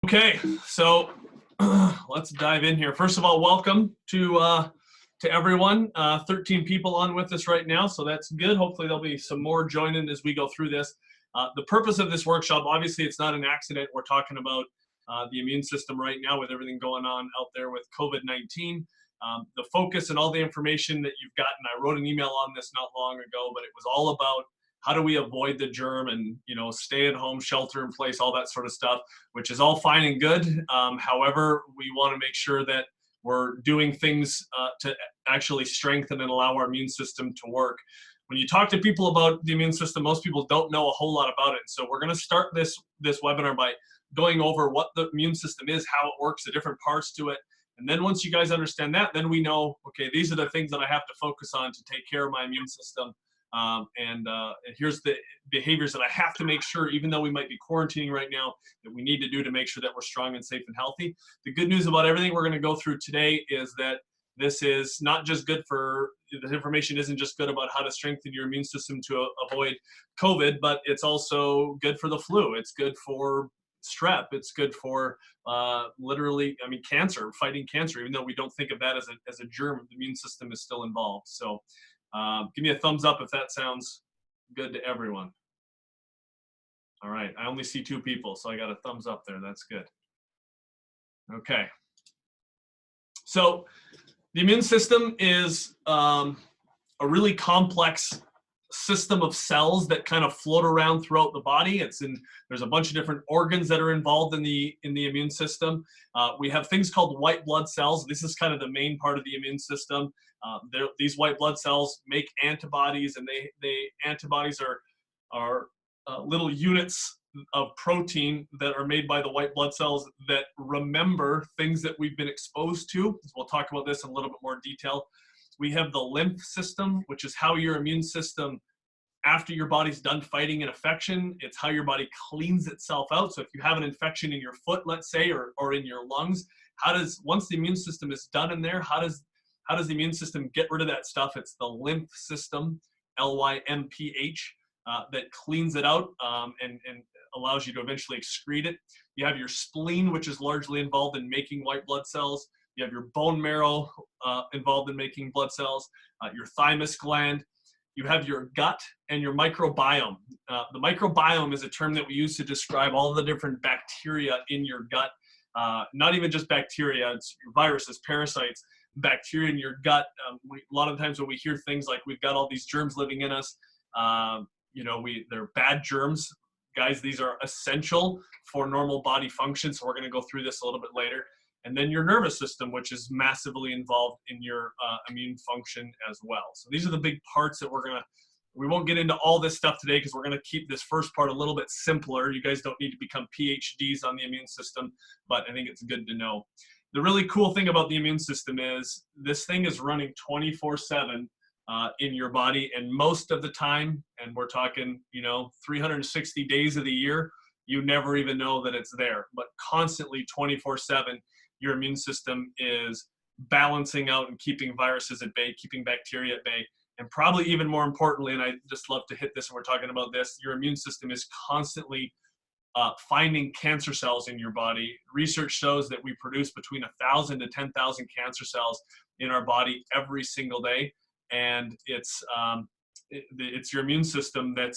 Okay, so let's dive in here. First of all, welcome to everyone. 13 people on with us right now, so that's good. Hopefully, there'll be some more joining as we go through this. The purpose of this workshop, obviously, it's not an accident. We're talking about the immune system right now with everything going on out there with COVID-19. The focus and all the information that you've gotten, I wrote an email on this not long ago, but it was all about how do we avoid the germ and stay at home, shelter in place, all that sort of stuff, which is all fine and good. However, we want to make sure that we're doing things to actually strengthen and allow our immune system to work. When you talk to people about the immune system, most people don't know a whole lot about it. So we're going to start this webinar by going over what the immune system is, how it works, the different parts to it. And then once you guys understand that, then we know, okay, these are the things that I have to focus on to take care of my immune system. And here's the behaviors that I have to make sure, even though we might be quarantining right now, that we need to do to make sure that we're strong and safe and healthy. The good news about everything we're going to go through today is that this is not just good for, the information isn't just good about how to strengthen your immune system to avoid COVID, but it's also good for the flu. It's good for strep. It's good for literally, cancer, fighting cancer, even though we don't think of that as a germ, the immune system is still involved. So give me a thumbs up if that sounds good to everyone. All right, I only see 2 people, so I got a thumbs up there. That's good. Okay. So the immune system is a really complex system of cells that kind of float around throughout the body. There's a bunch of different organs that are involved in the immune system. We have things called white blood cells. This is kind of the main part of the immune system. These white blood cells make antibodies, and antibodies are little units of protein that are made by the white blood cells that remember things that we've been exposed to. We'll talk about this in a little bit more detail. We have the lymph system, which is how your immune system, after your body's done fighting an infection, it's how your body cleans itself out. So if you have an infection in your foot, let's say, or in your lungs, once the immune system is done in there, how does the immune system get rid of that stuff? It's the lymph system, L-Y-M-P-H, that cleans it out and allows you to eventually excrete it. You have your spleen, which is largely involved in making white blood cells. You have your bone marrow involved in making blood cells, your thymus gland. You have your gut and your microbiome. The microbiome is a term that we use to describe all the different bacteria in your gut. Not even just bacteria, it's viruses, parasites, bacteria in your gut. A lot of times when we hear things like we've got all these germs living in us, they're bad germs. Guys, these are essential for normal body function. So we're going to go through this a little bit later. And then your nervous system, which is massively involved in your immune function as well. So these are the big parts that we won't get into all this stuff today because we're going to keep this first part a little bit simpler. You guys don't need to become PhDs on the immune system, but I think it's good to know. The really cool thing about the immune system is this thing is running 24/7 in your body, and most of the time, and we're talking 360 days of the year, you never even know that it's there. But constantly 24/7, your immune system is balancing out and keeping viruses at bay, keeping bacteria at bay, and probably even more importantly, and I just love to hit this when we're talking about this, your immune system is constantly finding cancer cells in your body. Research shows that we produce between 1,000 to 10,000 cancer cells in our body every single day, and it's your immune system that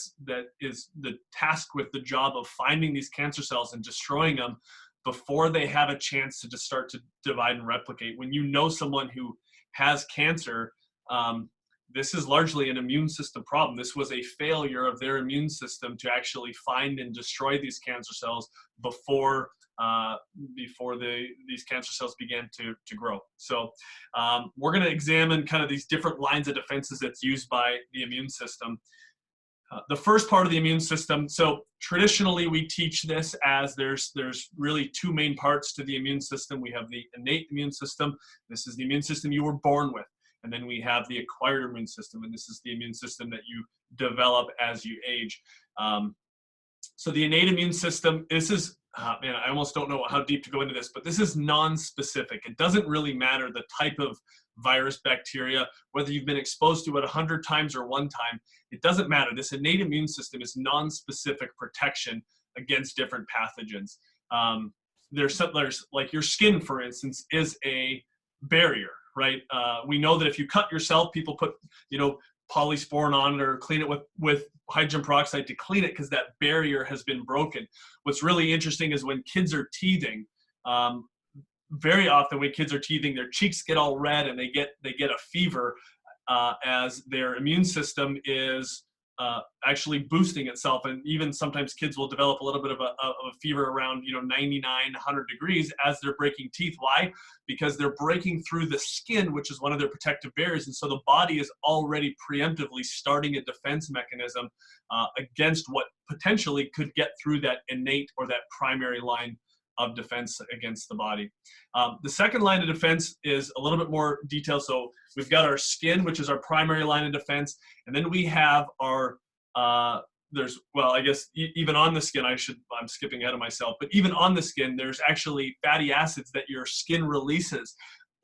is the task with the job of finding these cancer cells and destroying them before they have a chance to just start to divide and replicate. When you know someone who has cancer, this is largely an immune system problem. This was a failure of their immune system to actually find and destroy these cancer cells before these cancer cells began to grow. So we're going to examine kind of these different lines of defenses that's used by the immune system. The first part of the immune system, so traditionally we teach this as there's really 2 main parts to the immune system. We have the innate immune system. This is the immune system you were born with. And then we have the acquired immune system, and this is the immune system that you develop as you age. So the innate immune system, this is, man, I almost don't know how deep to go into this, but this is non-specific. It doesn't really matter the type of virus, bacteria, whether you've been exposed to it 100 times or 1 time, it doesn't matter. This innate immune system is non-specific protection against different pathogens. there's like your skin, for instance, is a barrier, right? We know that if you cut yourself, people put, polysporin on it or clean it with hydrogen peroxide to clean it because that barrier has been broken. What's really interesting is when kids are teething, very often when kids are teething, their cheeks get all red and they get a fever as their immune system is actually boosting itself. And even sometimes kids will develop a little bit of a fever around 99, 100 degrees as they're breaking teeth. Why? Because they're breaking through the skin, which is one of their protective barriers. And so the body is already preemptively starting a defense mechanism against what potentially could get through that innate or that primary line of defense against the body. The second line of defense is a little bit more detailed. So we've got our skin, which is our primary line of defense. And then we have our, even on the skin, I'm skipping ahead of myself, but even on the skin, there's actually fatty acids that your skin releases.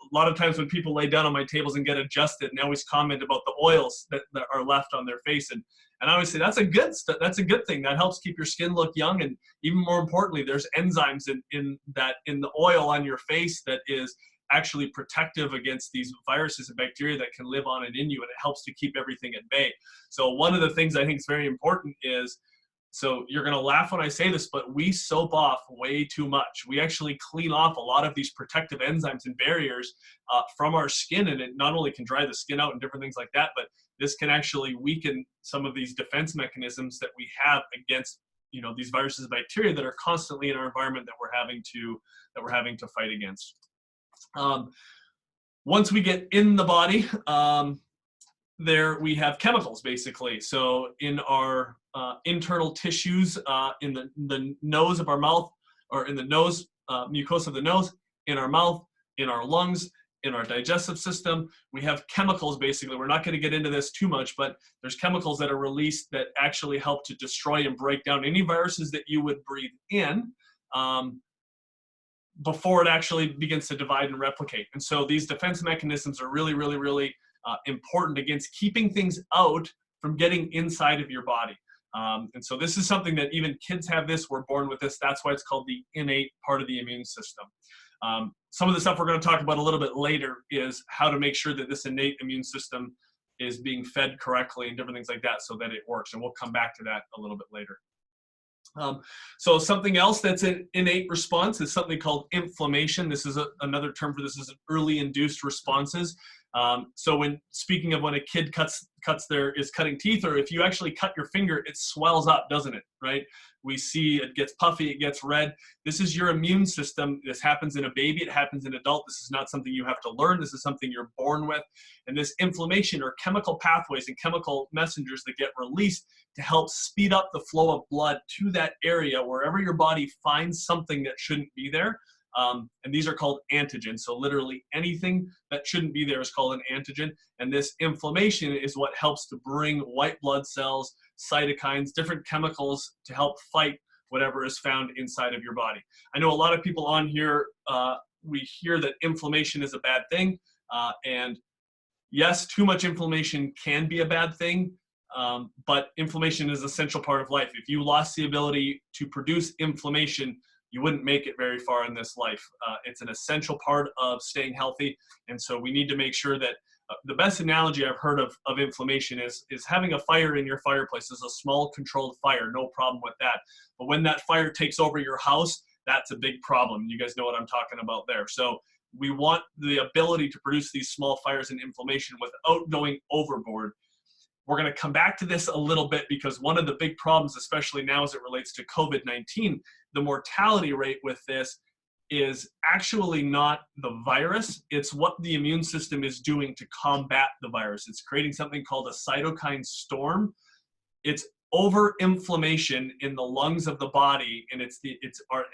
A lot of times when people lay down on my tables and get adjusted, and they always comment about the oils that are left on their face. And I always say that's a good thing. That helps keep your skin look young. And even more importantly, there's enzymes in the oil on your face that is actually protective against these viruses and bacteria that can live on and in you, and it helps to keep everything at bay. So one of the things I think is very important is, so you're going to laugh when I say this, but we soap off way too much. We actually clean off a lot of these protective enzymes and barriers from our skin, and it not only can dry the skin out and different things like that, but this can actually weaken some of these defense mechanisms that we have against these viruses and bacteria that are constantly in our environment that we're having to fight against. Once we get in the body, there we have chemicals basically. So in our internal tissues, in the nose of our mouth, or in the nose, mucosa of the nose, in our mouth, in our lungs, in our digestive system, we have chemicals basically. We're not going to get into this too much, but there's chemicals that are released that actually help to destroy and break down any viruses that you would breathe in before it actually begins to divide and replicate. And so these defense mechanisms are really, really, really important against keeping things out from getting inside of your body. And so this is something that even kids have this, we're born with this. That's why it's called the innate part of the immune system. Some of the stuff we're going to talk about a little bit later is how to make sure that this innate immune system is being fed correctly and different things like that so that it works. And we'll come back to that a little bit later. So something else that's an innate response is something called inflammation. This is another term for this is early induced responses. So when speaking of when a kid is cutting teeth, or if you actually cut your finger, it swells up, doesn't it? Right? We see it gets puffy, it gets red. This is your immune system. This happens in a baby, it happens in adult. This is not something you have to learn. This is something you're born with. And this inflammation or chemical pathways and chemical messengers that get released to help speed up the flow of blood to that area wherever your body finds something that shouldn't be there. And these are called antigens. So literally anything that shouldn't be there is called an antigen. And this inflammation is what helps to bring white blood cells, cytokines, different chemicals to help fight whatever is found inside of your body. I know a lot of people on here, we hear that inflammation is a bad thing. And yes, too much inflammation can be a bad thing. But inflammation is an essential part of life. If you lost the ability to produce inflammation, you wouldn't make it very far in this life. It's an essential part of staying healthy. And so we need to make sure that the best analogy I've heard of inflammation is having a fire in your fireplace. Is a small controlled fire, no problem with that. But when that fire takes over your house, that's a big problem. You guys know what I'm talking about there. So we want the ability to produce these small fires and inflammation without going overboard. We're going to come back to this a little bit because one of the big problems, especially now as it relates to COVID-19, the mortality rate with this is actually not the virus. It's what the immune system is doing to combat the virus. It's creating something called a cytokine storm. It's over-inflammation in the lungs of the body, and it's our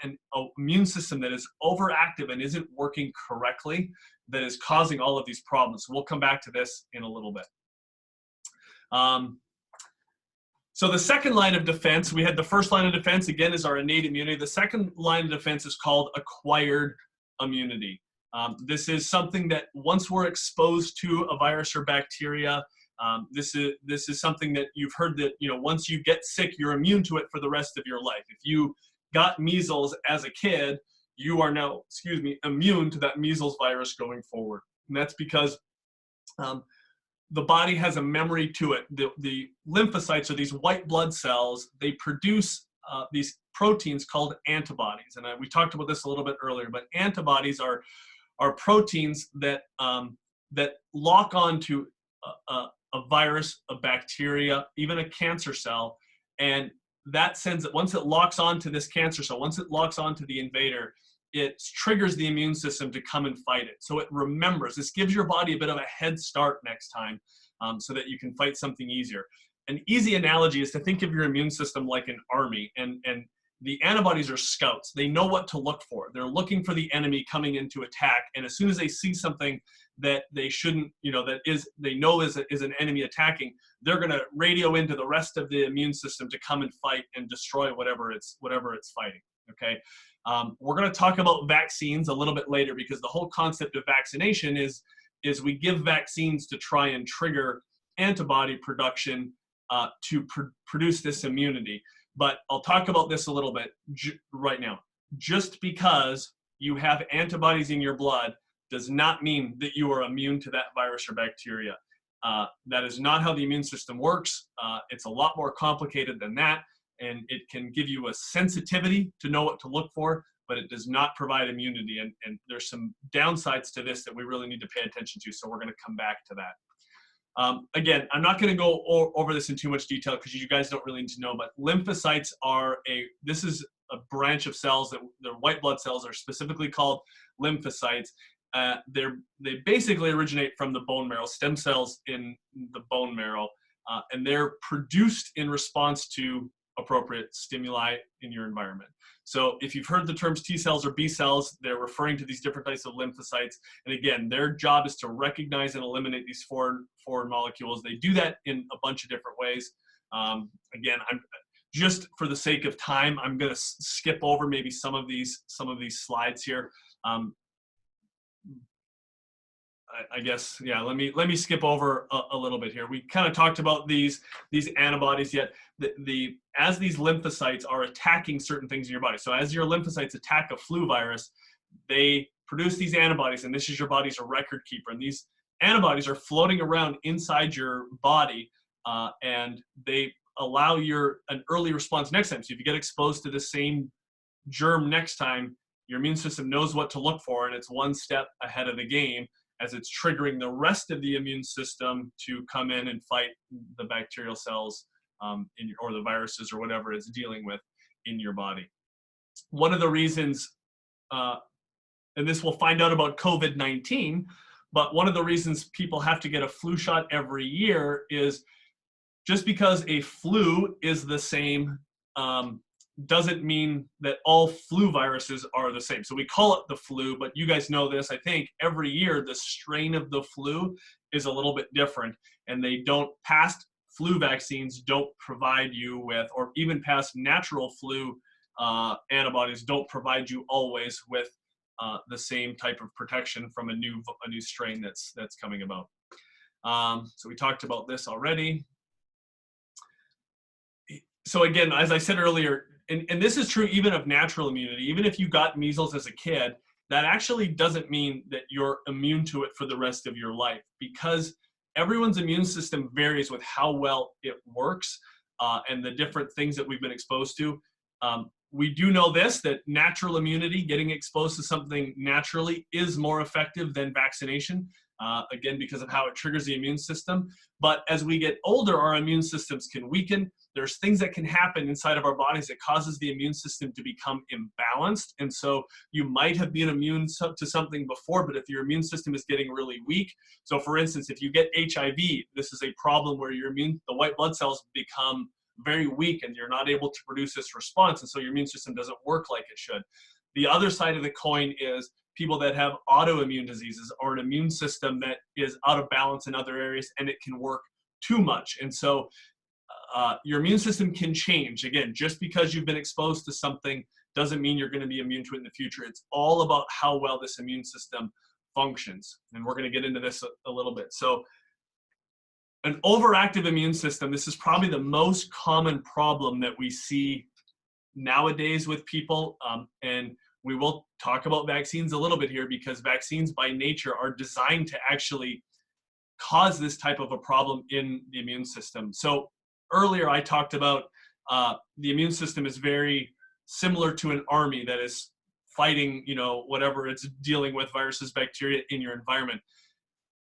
immune system that is overactive and isn't working correctly that is causing all of these problems. We'll come back to this in a little bit. So the second line of defense, we had the first line of defense, again, is our innate immunity. The second line of defense is called acquired immunity. This is something that once we're exposed to a virus or bacteria, this is something that you've heard that, once you get sick, you're immune to it for the rest of your life. If you got measles as a kid, you are now, excuse me, immune to that measles virus going forward. And that's because the body has a memory to it. The lymphocytes, or these white blood cells, they produce these proteins called antibodies. And we talked about this a little bit earlier, but antibodies are proteins that that lock onto a virus, a bacteria, even a cancer cell, and that sends it, once it locks onto this cancer cell, once it locks onto the invader, it triggers the immune system to come and fight it. So it remembers. This gives your body a bit of a head start next time, so that you can fight something easier. An easy analogy is to think of your immune system like an army, and the antibodies are scouts. They know what to look for. They're looking for the enemy coming in to attack, and as soon as they see something that they shouldn't, that they know is an enemy attacking, they're going to radio into the rest of the immune system to come and fight and destroy whatever it's fighting. Okay, we're going to talk about vaccines a little bit later, because the whole concept of vaccination is we give vaccines to try and trigger antibody production to produce this immunity. But I'll talk about this a little bit right now. Just because you have antibodies in your blood does not mean that you are immune to that virus or bacteria. That is not how the immune system works. It's a lot more complicated than that, and it can give you a sensitivity to know what to look for, but it does not provide immunity. And there's some downsides to this that we really need to pay attention to, so we're going to come back to that. Again, I'm not going to go over this in too much detail because you guys don't really need to know, but lymphocytes are this is a branch of cells that their white blood cells are specifically called lymphocytes. They basically originate from the bone marrow, stem cells in the bone marrow, and they're produced in response to appropriate stimuli in your environment. So if you've heard the terms T cells or B cells, they're referring to these different types of lymphocytes. And again, their job is to recognize and eliminate these foreign molecules. They do that in a bunch of different ways. Again, I'm just for the sake of time, I'm going to skip over maybe some of these slides here. I guess, yeah, let me skip over a little bit here. We kind of talked about these antibodies, yet as these lymphocytes are attacking certain things in your body. So as your lymphocytes attack a flu virus, they produce these antibodies, and this is your body's a record keeper. And these antibodies are floating around inside your body, and they allow an early response next time. So if you get exposed to the same germ next time, your immune system knows what to look for, and it's one step ahead of the game, as it's triggering the rest of the immune system to come in and fight the bacterial cells or the viruses or whatever it's dealing with in your body. One of the reasons, and this we'll find out about COVID-19, but one of the reasons people have to get a flu shot every year is just because a flu is the same doesn't mean that all flu viruses are the same. So we call it the flu, but you guys know this, I think, every year the strain of the flu is a little bit different, and past flu vaccines don't provide you with, or even past natural flu antibodies don't provide you always with the same type of protection from a new strain that's coming about. So we talked about this already. So again, as I said earlier, and this is true even of natural immunity, even if you got measles as a kid, that actually doesn't mean that you're immune to it for the rest of your life, because everyone's immune system varies with how well it works and the different things that we've been exposed to. We do know this, that natural immunity, getting exposed to something naturally, is more effective than vaccination, again, because of how it triggers the immune system. But as we get older, our immune systems can weaken. There's things that can happen inside of our bodies that causes the immune system to become imbalanced. And so you might have been immune to something before, but if your immune system is getting really weak, so for instance, if you get HIV, this is a problem where the white blood cells become very weak and you're not able to produce this response, and so your immune system doesn't work like it should. The other side of the coin is people that have autoimmune diseases or an immune system that is out of balance in other areas, and it can work too much. And so your immune system can change. Again, just because you've been exposed to something doesn't mean you're going to be immune to it in the future. It's all about how well this immune system functions. And we're going to get into this a little bit. So an overactive immune system, this is probably the most common problem that we see nowadays with people. And We will talk about vaccines a little bit here, because vaccines by nature are designed to actually cause this type of a problem in the immune system. So earlier I talked about the immune system is very similar to an army that is fighting, whatever it's dealing with, viruses, bacteria in your environment.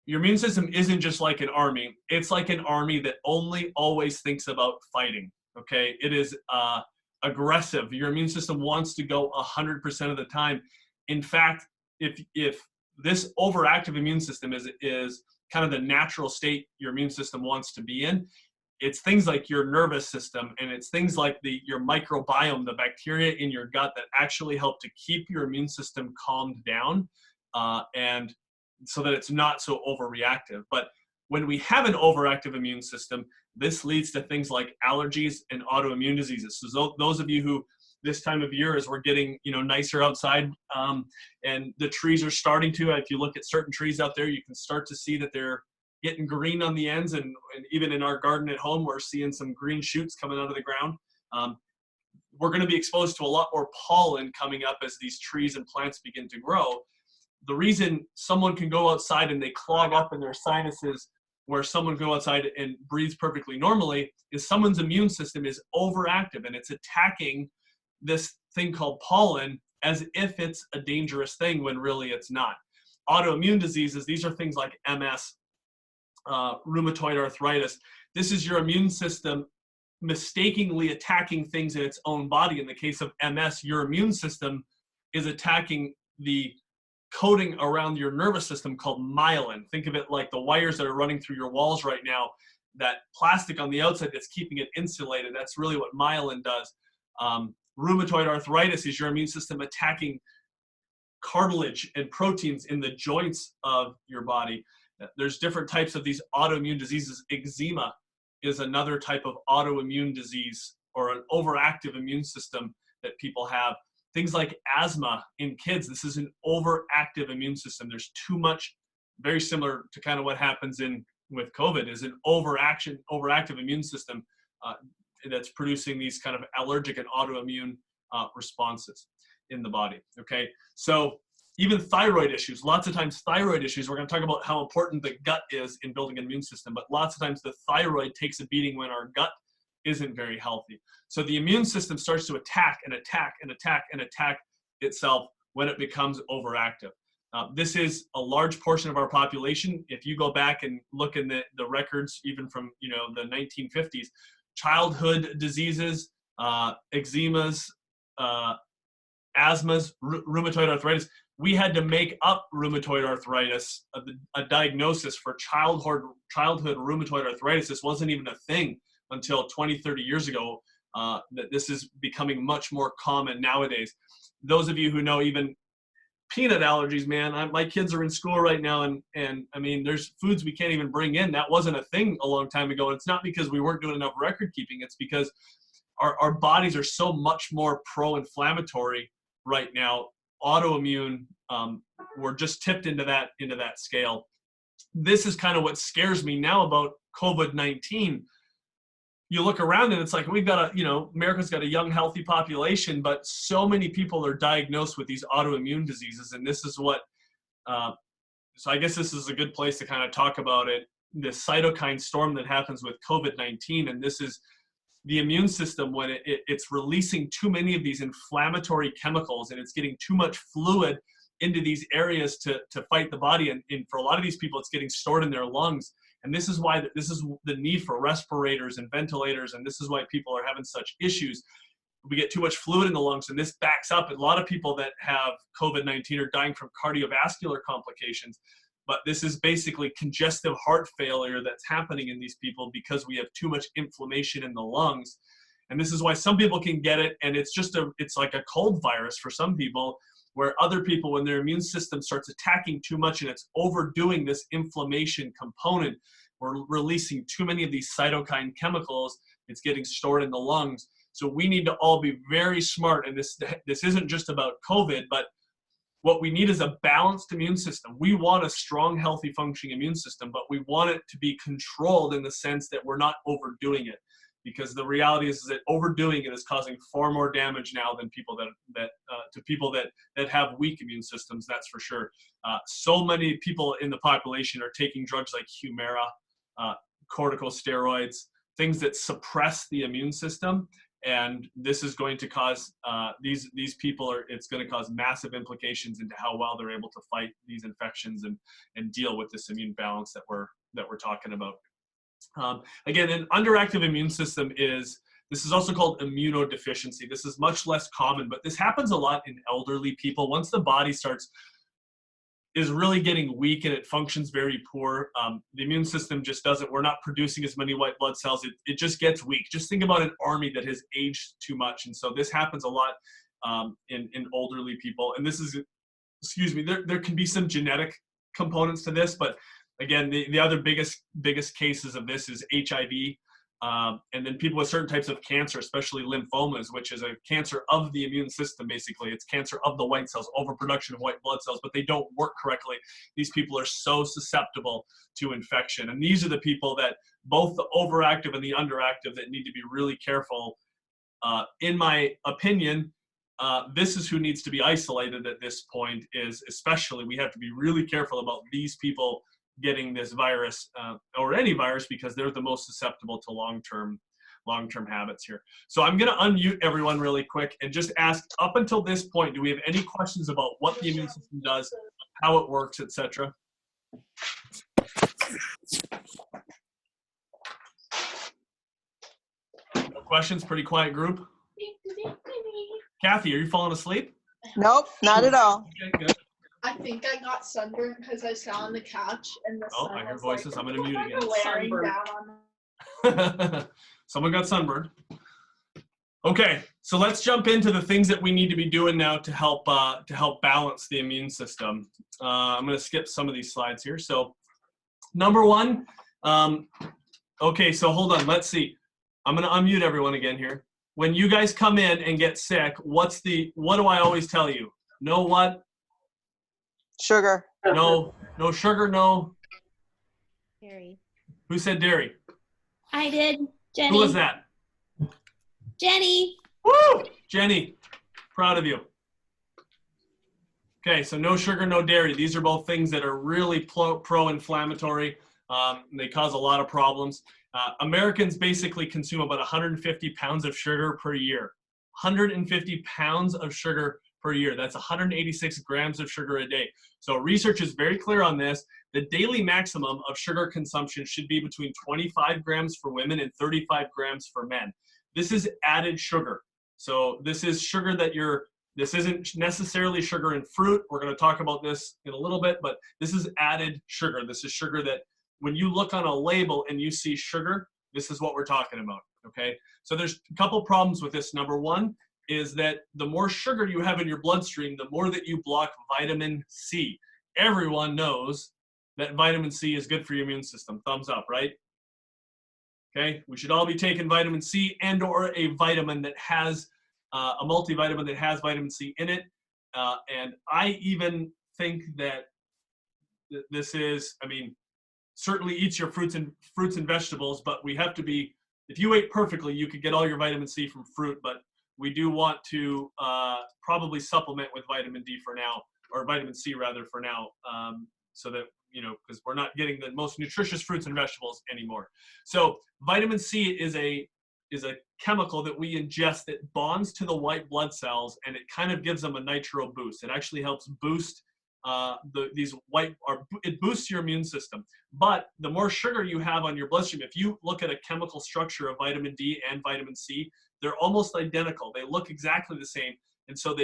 Your immune system isn't just like an army. It's like an army that only always thinks about fighting. Okay, it is aggressive. Your immune system wants to go 100% of the time. In fact, if this overactive immune system is kind of the natural state your immune system wants to be in, it's things like your nervous system, and it's things like your microbiome, the bacteria in your gut, that actually help to keep your immune system calmed down, and so that it's not so overreactive. But when we have an overactive immune system, this leads to things like allergies and autoimmune diseases. So those of you who, this time of year, as we're getting nicer outside, and the trees are starting to, if you look at certain trees out there, you can start to see that they're getting green on the ends, and even in our garden at home, we're seeing some green shoots coming out of the ground. We're going to be exposed to a lot more pollen coming up as these trees and plants begin to grow. The reason someone can go outside and they clog up in their sinuses, where someone can go outside and breathes perfectly normally, is someone's immune system is overactive, and it's attacking this thing called pollen as if it's a dangerous thing, when really it's not. Autoimmune diseases, these are things like MS, rheumatoid arthritis. This is your immune system mistakenly attacking things in its own body. In the case of MS, your immune system is attacking the coating around your nervous system called myelin. Think of it like the wires that are running through your walls right now, that plastic on the outside that's keeping it insulated. That's really what myelin does. Rheumatoid arthritis is your immune system attacking cartilage and proteins in the joints of your body. There's different types of these autoimmune diseases. Eczema is another type of autoimmune disease, or an overactive immune system that people have. Things like asthma in kids, this is an overactive immune system. There's too much, very similar to kind of what happens with COVID, is an overactive immune system that's producing these kind of allergic and autoimmune responses in the body. Okay, so even thyroid issues, lots of times thyroid issues, we're going to talk about how important the gut is in building an immune system, but lots of times the thyroid takes a beating when our gut isn't very healthy. So the immune system starts to attack and attack and attack and attack itself when it becomes overactive. This is a large portion of our population. If you go back and look in the records, even from the 1950s, childhood diseases, eczemas, asthmas, rheumatoid arthritis, we had to make up rheumatoid arthritis, a diagnosis for childhood rheumatoid arthritis. This wasn't even a thing until 20, 30 years ago, that this is becoming much more common nowadays. Those of you who know even peanut allergies, man, my kids are in school right now, and I mean, there's foods we can't even bring in. That wasn't a thing a long time ago. And it's not because we weren't doing enough record keeping. It's because our bodies are so much more pro-inflammatory right now. Autoimmune, we're just tipped into that scale. This is kind of what scares me now about COVID-19. You look around and it's like, we've got America's got a young, healthy population, but so many people are diagnosed with these autoimmune diseases. And this is what, so I guess this is a good place to kind of talk about it. The cytokine storm that happens with COVID-19. And this is the immune system when it's releasing too many of these inflammatory chemicals, and it's getting too much fluid into these areas to fight the body. And for a lot of these people, it's getting stored in their lungs. And this is why this is the need for respirators and ventilators. And this is why people are having such issues. We get too much fluid in the lungs, and this backs up. A lot of people that have COVID-19 are dying from cardiovascular complications. But this is basically congestive heart failure that's happening in these people because we have too much inflammation in the lungs. And this is why some people can get it, and it's like a cold virus for some people, where other people, when their immune system starts attacking too much and it's overdoing this inflammation component, we're releasing too many of these cytokine chemicals, it's getting stored in the lungs. So we need to all be very smart, and this isn't just about COVID, but what we need is a balanced immune system. We want a strong, healthy, functioning immune system, but we want it to be controlled in the sense that we're not overdoing it. because the reality is that overdoing it is causing far more damage now than people that have weak immune systems. That's for sure. So many people in the population are taking drugs like Humira, corticosteroids, things that suppress the immune system. And this is going to cause these people it's going to cause massive implications into how well they're able to fight these infections and deal with this immune balance that we're talking about. Again, an underactive immune system this is also called immunodeficiency. This is much less common, but this happens a lot in elderly people. Once the body is really getting weak and it functions very poor, the immune system just we're not producing as many white blood cells. It just gets weak. Just think about an army that has aged too much. And so this happens a lot in elderly people. And this is, there can be some genetic components to this, but again, the other biggest cases of this is HIV, and then people with certain types of cancer, especially lymphomas, which is a cancer of the immune system. Basically, it's cancer of the white cells, overproduction of white blood cells, but they don't work correctly. These people are so susceptible to infection, and these are the people that both the overactive and the underactive that need to be really careful. In my opinion, this is who needs to be isolated at this point. Especially we have to be really careful about these people getting this virus or any virus, because they're the most susceptible to long-term habits here. So I'm going to unmute everyone really quick and just ask, up until this point, do we have any questions about what the immune system does, how it works, etc.? No questions? Pretty quiet group. Kathy, are you falling asleep? Nope, not at all. Okay, good. I think I got sunburned because I sat on the couch and the sun I hear was voices. I'm going to mute again. glaring down on me. Someone got sunburned. Okay, so let's jump into the things that we need to be doing now to help balance the immune system. I'm going to skip some of these slides here. So, number one. Okay, so hold on. Let's see. I'm going to unmute everyone again here. When you guys come in and get sick, what do I always tell you? No what? Sugar. No sugar, no. Dairy. Who said dairy? I did. Jenny. Who was that? Jenny. Woo! Jenny, proud of you. Okay, so no sugar, no dairy. These are both things that are really pro-inflammatory. They cause a lot of problems. Americans basically consume about 150 pounds of sugar per year. 150 pounds of sugar per year. That's 186 grams of sugar a day. So research is very clear on this. The daily maximum of sugar consumption should be between 25 grams for women and 35 grams for men. This is added sugar. So this is sugar this isn't necessarily sugar in fruit. We're going to talk about this in a little bit, but this is added sugar. This is sugar that when you look on a label and you see sugar, this is what we're talking about, okay? So there's a couple problems with this. Number one is that the more sugar you have in your bloodstream, the more that you block vitamin C. Everyone knows that vitamin C is good for your immune system. Thumbs up, right? Okay, we should all be taking vitamin C and or a vitamin that has, a multivitamin that has vitamin C in it. And I even think that this is, certainly eat your fruits and vegetables, but we have to be, if you ate perfectly, you could get all your vitamin C from fruit, but we do want to probably supplement with vitamin D for now, or vitamin C rather for now, so that, because we're not getting the most nutritious fruits and vegetables anymore. So vitamin C is a chemical that we ingest that bonds to the white blood cells, and it kind of gives them a nitro boost. It actually helps boost it boosts your immune system. But the more sugar you have on your bloodstream, if you look at a chemical structure of vitamin D and vitamin C, they're almost identical. They look exactly the same. And so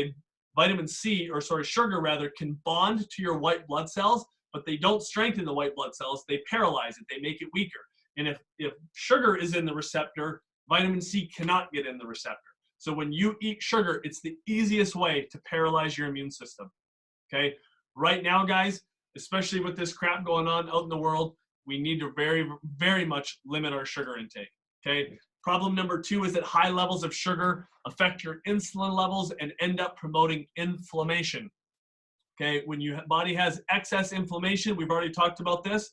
sugar rather, can bond to your white blood cells, but they don't strengthen the white blood cells. They paralyze it. They make it weaker. And if sugar is in the receptor, vitamin C cannot get in the receptor. So when you eat sugar, it's the easiest way to paralyze your immune system, okay? Right now, guys, especially with this crap going on out in the world, we need to very, very much limit our sugar intake, okay? Problem number two is that high levels of sugar affect your insulin levels and end up promoting inflammation, okay? When your body has excess inflammation, we've already talked about this.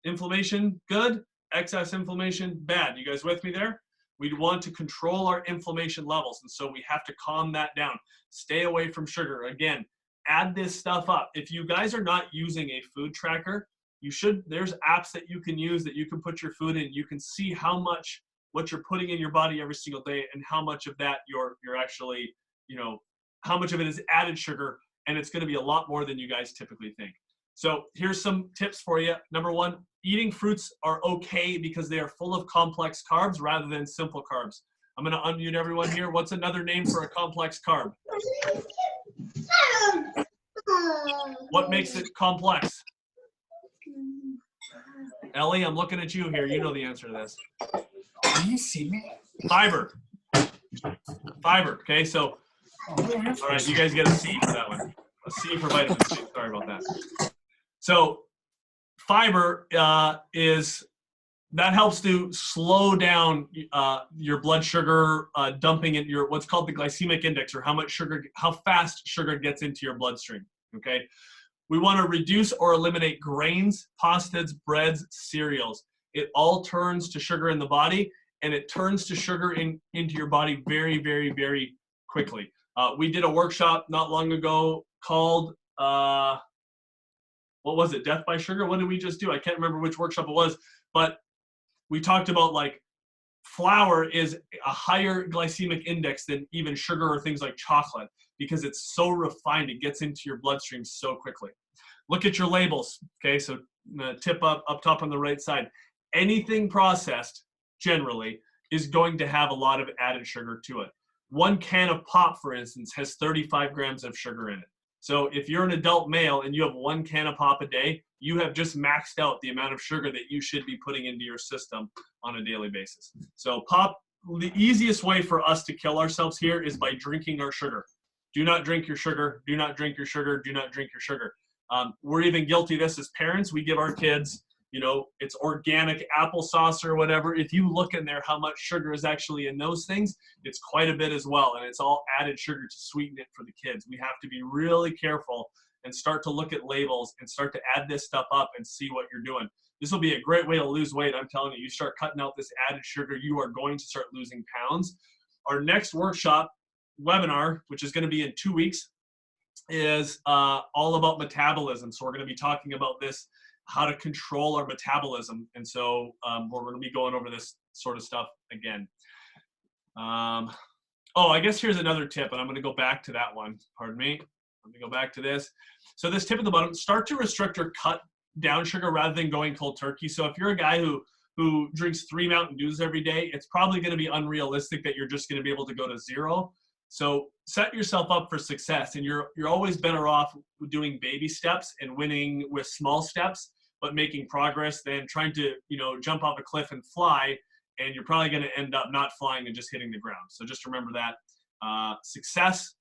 Inflammation, good. Excess inflammation, bad. You guys with me there? We want to control our inflammation levels, and so we have to calm that down. Stay away from sugar. Again, add this stuff up. If you guys are not using a food tracker, you should. There's apps that you can use that you can put your food in. You can see how much what you're putting in your body every single day, and how much of that you're actually, how much of it is added sugar, and it's going to be a lot more than you guys typically think. So here's some tips for you. Number one, eating fruits are okay because they are full of complex carbs rather than simple carbs. I'm going to unmute everyone here. What's another name for a complex carb? What makes it complex? Ellie, I'm looking at you here. You know the answer to this. Do you see me? Fiber. Fiber. Okay, so, all right, you guys get a C for that one. A C for vitamin C. Sorry about that. So, fiber that helps to slow down your blood sugar dumping in your what's called the glycemic index, or how fast sugar gets into your bloodstream. Okay, we want to reduce or eliminate grains, pastas, breads, cereals. It all turns to sugar in the body, and it turns to sugar into your body very, very, very quickly. We did a workshop not long ago called what was it? Death by Sugar? What did we just do? I can't remember which workshop it was, but we talked about like flour is a higher glycemic index than even sugar or things like chocolate because it's so refined. It gets into your bloodstream so quickly. Look at your labels. Okay, so tip up top on the right side. Anything processed generally is going to have a lot of added sugar to it. One can of pop, for instance, has 35 grams of sugar in it. So if you're an adult male and you have one can of pop a day, you have just maxed out the amount of sugar that you should be putting into your system on a daily basis. So pop, the easiest way for us to kill ourselves here is by drinking our sugar. Do not drink your sugar. Do not drink your sugar. Do not drink your sugar. We're even guilty of this as parents. We give our kids, it's organic applesauce or whatever. If you look in there how much sugar is actually in those things, it's quite a bit as well. And it's all added sugar to sweeten it for the kids. We have to be really careful and start to look at labels and start to add this stuff up and see what you're doing. This will be a great way to lose weight. I'm telling you, you start cutting out this added sugar, you are going to start losing pounds. Our next workshop webinar, which is going to be in 2 weeks, is all about metabolism. So we're going to be talking about this, how to control our metabolism. And so we're going to be going over this sort of stuff again. I guess here's another tip, and I'm going to go back to that one. Pardon me. Let me go back to this. So this tip at the bottom, start to restrict or cut down sugar rather than going cold turkey. So if you're a guy who drinks 3 Mountain Dews every day, it's probably going to be unrealistic that you're just going to be able to go to 0. So set yourself up for success, and you're always better off doing baby steps and winning with small steps, but making progress than trying to, jump off a cliff and fly, and you're probably going to end up not flying and just hitting the ground. So just remember that success,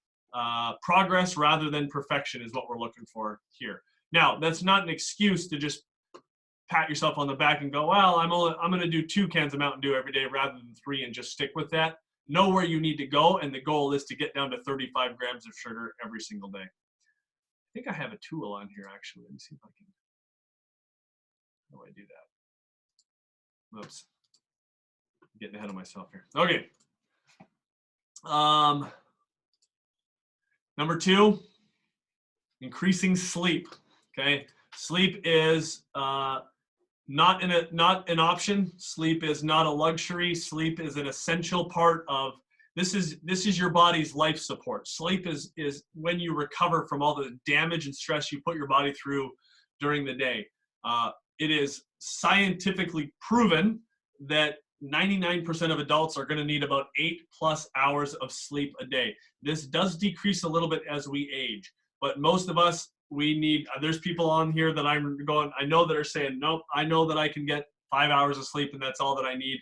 progress rather than perfection is what we're looking for here. Now, that's not an excuse to just pat yourself on the back and go, well, I'm going to do 2 cans of Mountain Dew every day rather than 3 and just stick with that. Know where you need to go, and the goal is to get down to 35 grams of sugar every single day. I think I have a tool on here, actually. Let me see if I can. How do I do that? Oops. I'm getting ahead of myself here. Okay. Number 2, increasing sleep. Okay. Sleep is not an option. Sleep is not a luxury. Sleep is an essential part of this is your body's life support. Sleep is when you recover from all the damage and stress you put your body through during the day. It is scientifically proven that 99% of adults are going to need about 8+ hours of sleep a day. This does decrease a little bit as we age, but most of us, we need, there's people on here that I know that are saying, nope, I know that I can get 5 hours of sleep and that's all that I need.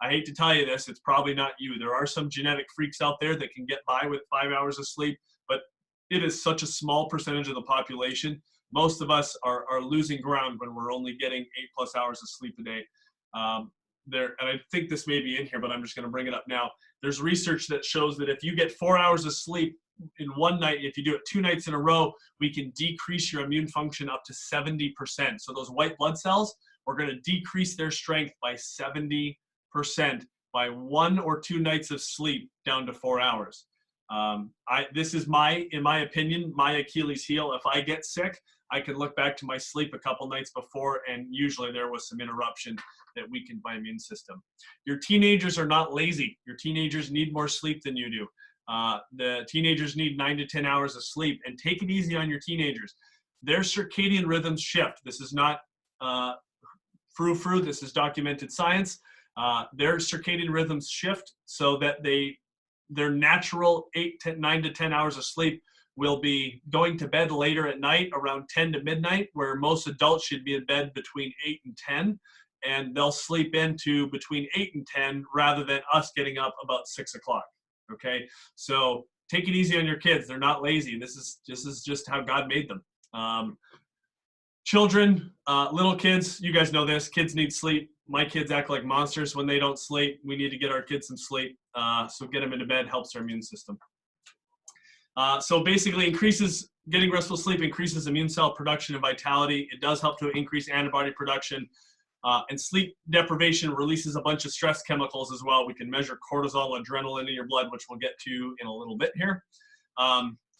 I hate to tell you this, it's probably not you. There are some genetic freaks out there that can get by with 5 hours of sleep, but it is such a small percentage of the population. Most of us are losing ground when we're only getting 8+ hours of sleep a day. And I think this may be in here, but I'm just going to bring it up now. There's research that shows that if you get 4 hours of sleep in one night, if you do it 2 nights in a row, we can decrease your immune function up to 70%. So those white blood cells, we're going to decrease their strength by 70% by 1 or 2 nights of sleep down to 4 hours. This is in my opinion, my Achilles heel. If I get sick, I can look back to my sleep a couple nights before, and usually there was some interruption that weakened my immune system. Your teenagers are not lazy. Your teenagers need more sleep than you do. The teenagers need 9 to 10 hours of sleep, and take it easy on your teenagers. Their circadian rhythms shift. This is not frou-frou. This is documented science. Their circadian rhythms shift so that their natural 9 to 10 hours of sleep will be going to bed later at night around 10 to midnight, where most adults should be in bed between 8 and 10, and they'll sleep into between 8 and 10 rather than us getting up about 6 o'clock. Okay, so take it easy on your kids. They're not lazy. This is just how God made them. Children, little kids, you guys know this. Kids need sleep. My kids act like monsters when they don't sleep. We need to get our kids some sleep. So get them into bed helps our immune system. So basically, getting restful sleep increases immune cell production and vitality. It does help to increase antibody production. And sleep deprivation releases a bunch of stress chemicals as well. We can measure cortisol, adrenaline in your blood, which we'll get to in a little bit here.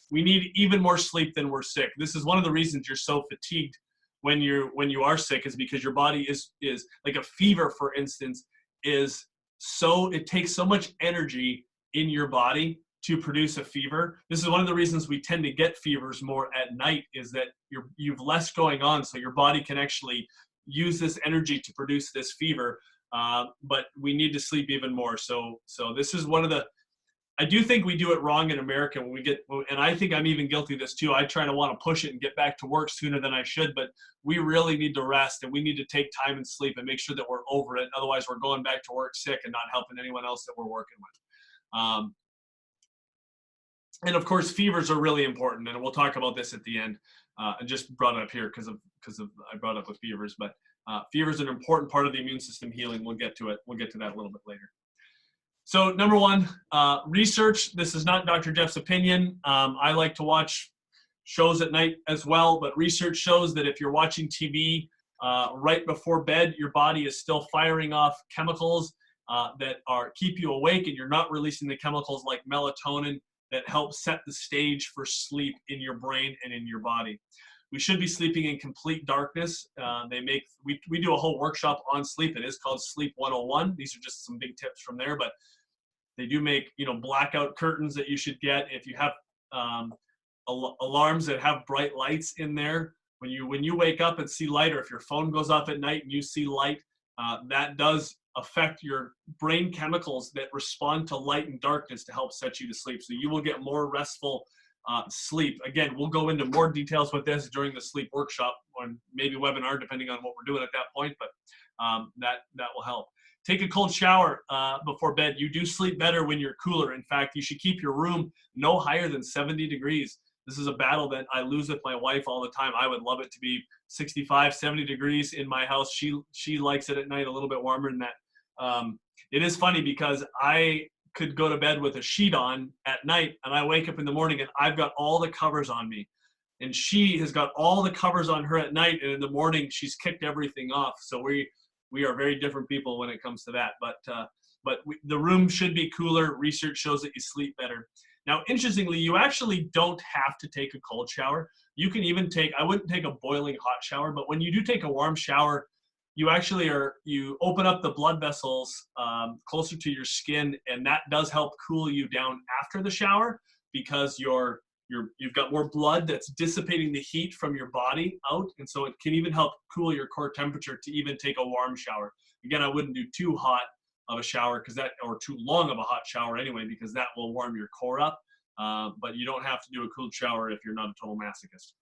We need even more sleep than we're sick. This is one of the reasons you're so fatigued when you are sick, is because your body is like a fever, for instance, it takes so much energy in your body to produce a fever. This is one of the reasons we tend to get fevers more at night, is that you've less going on, so your body can actually use this energy to produce this fever. But we need to sleep even more. So this is one of the, I do think we do it wrong in America when and I think I'm even guilty of this too. I try to want to push it and get back to work sooner than I should, but we really need to rest, and we need to take time and sleep and make sure that we're over it. Otherwise, we're going back to work sick and not helping anyone else that we're working with. And of course, fevers are really important, and we'll talk about this at the end. I just brought it up here because I brought it up with fevers, but fever is an important part of the immune system healing. We'll get to it. We'll get to that a little bit later. So number one, research. This is not Dr. Jeff's opinion. I like to watch shows at night as well, but research shows that if you're watching TV right before bed, your body is still firing off chemicals that keep you awake, and you're not releasing the chemicals like melatonin that help set the stage for sleep in your brain and in your body. We should be sleeping in complete darkness. We do a whole workshop on sleep. It is called Sleep 101. These are just some big tips from there, but they do make, blackout curtains that you should get. If you have alarms that have bright lights in there, when you wake up and see light, or if your phone goes off at night and you see light, that does affect your brain chemicals that respond to light and darkness to help set you to sleep. So you will get more restful sleep. Again, we'll go into more details with this during the sleep workshop, or maybe webinar, depending on what we're doing at that point, but that will help. Take a cold shower before bed. You do sleep better when you're cooler. In fact, you should keep your room no higher than 70 degrees. This is a battle that I lose with my wife all the time. I would love it to be 65, 70 degrees in my house. She likes it at night a little bit warmer than that. It is funny because I could go to bed with a sheet on at night, and I wake up in the morning and I've got all the covers on me, and she has got all the covers on her at night, and in the morning she's kicked everything off. So we are very different people when it comes to that. But the room should be cooler. Research shows that you sleep better. Now, interestingly, you actually don't have to take a cold shower. You can even I wouldn't take a boiling hot shower, but when you do take a warm shower, you actually you open up the blood vessels closer to your skin, and that does help cool you down after the shower, because you've got more blood that's dissipating the heat from your body out, and so it can even help cool your core temperature to even take a warm shower. Again, I wouldn't do too hot of a shower or too long of a hot shower anyway, because that will warm your core up. But you don't have to do a cooled shower if you're not a total masochist.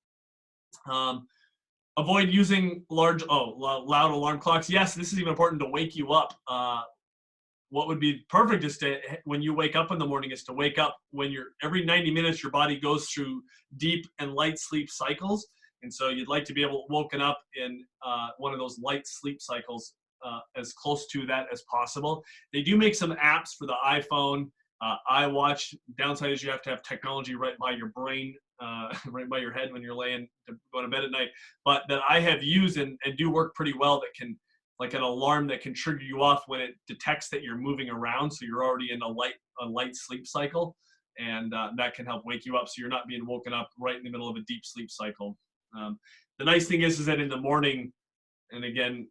Avoid using loud alarm clocks. Yes, this is even important to wake you up. What would be perfect is when you wake up in the morning, is to wake up when every 90 minutes, your body goes through deep and light sleep cycles. And so you'd like to be woken up in one of those light sleep cycles as close to that as possible. They do make some apps for the iPhone, iWatch. Downside is you have to have technology right by your brain, right by your head when you're laying to go to bed at night. But that I have used and do work pretty well, that can like an alarm that can trigger you off when it detects that you're moving around, so you're already in a light sleep cycle, and that can help wake you up so you're not being woken up right in the middle of a deep sleep cycle. The nice thing is that in the morning, and again,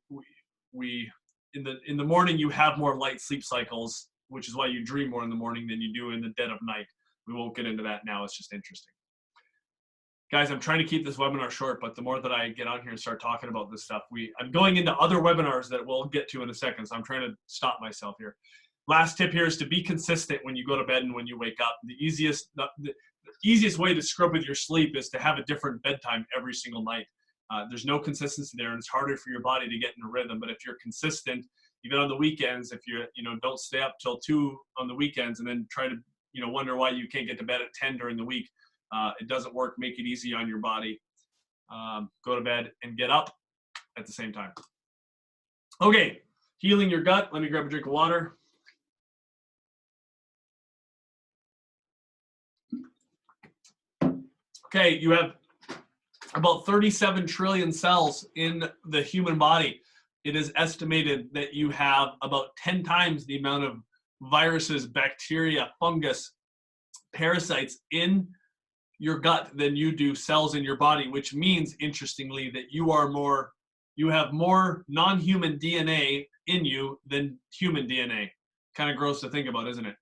we in the morning you have more light sleep cycles, which is why you dream more in the morning than you do in the dead of night. We won't get into that now. It's just interesting. Guys, I'm trying to keep this webinar short, but the more that I get on here and start talking about this stuff, I'm going into other webinars that we'll get to in a second, so I'm trying to stop myself here. Last tip here is to be consistent when you go to bed and when you wake up. The easiest way to screw up with your sleep is to have a different bedtime every single night. There's no consistency there, and it's harder for your body to get in a rhythm. But if you're consistent, even on the weekends, if you don't stay up till 2 on the weekends and then try to wonder why you can't get to bed at 10 during the week, it doesn't work. Make it easy on your body. Go to bed and get up at the same time. Okay, healing your gut. Let me grab a drink of water. Okay, you have about 37 trillion cells in the human body. It is estimated that you have about 10 times the amount of viruses, bacteria, fungus, parasites in your gut than you do cells in your body, which means, interestingly, that you have more non-human DNA in you than human DNA. Kind of gross to think about, isn't it?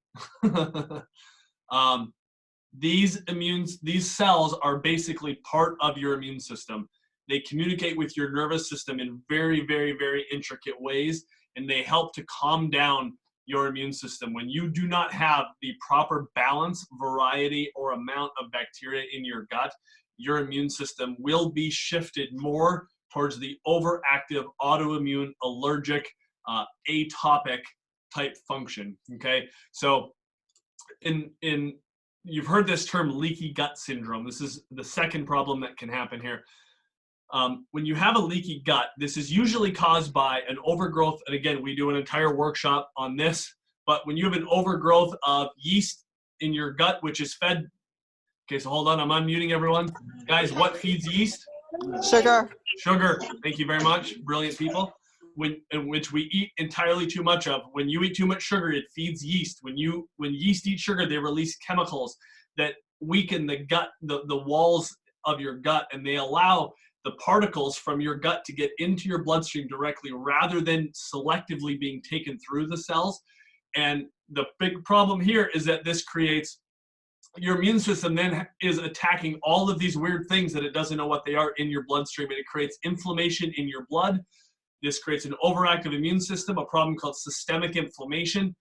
These cells are basically part of your immune system. They communicate with your nervous system in very, very, very intricate ways, and they help to calm down your immune system. When you do not have the proper balance, variety, or amount of bacteria in your gut, your immune system will be shifted more towards the overactive, autoimmune, allergic, atopic type function. Okay, so you've heard this term leaky gut syndrome. This is the second problem that can happen here. When you have a leaky gut, this is usually caused by an overgrowth. And again, we do an entire workshop on this. But when you have an overgrowth of yeast in your gut, which is fed. Okay, so hold on. I'm unmuting everyone. Guys, what feeds yeast? Sugar. Sugar. Thank you very much. Brilliant people. In which we eat entirely too much of. When you eat too much sugar, it feeds yeast. When yeast eat sugar, they release chemicals that weaken the gut, the walls of your gut, and they allow the particles from your gut to get into your bloodstream directly rather than selectively being taken through the cells. And the big problem here is that this creates your immune system then is attacking all of these weird things that it doesn't know what they are in your bloodstream, and it creates inflammation in your blood. This creates an overactive immune system, a problem called systemic inflammation,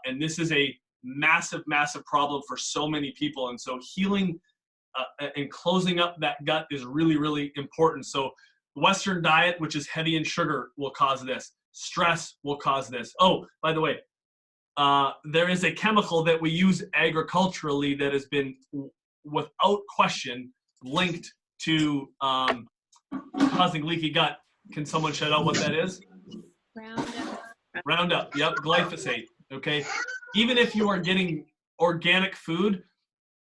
and this is a massive, massive problem for so many people. And so healing and closing up that gut is really, really important. So Western diet, which is heavy in sugar, will cause this. Stress will cause this. Oh, by the way, there is a chemical that we use agriculturally that has been, without question, linked to causing leaky gut. Can someone shout out what that is? Roundup. Roundup, yep, glyphosate, okay? Even if you are getting organic food,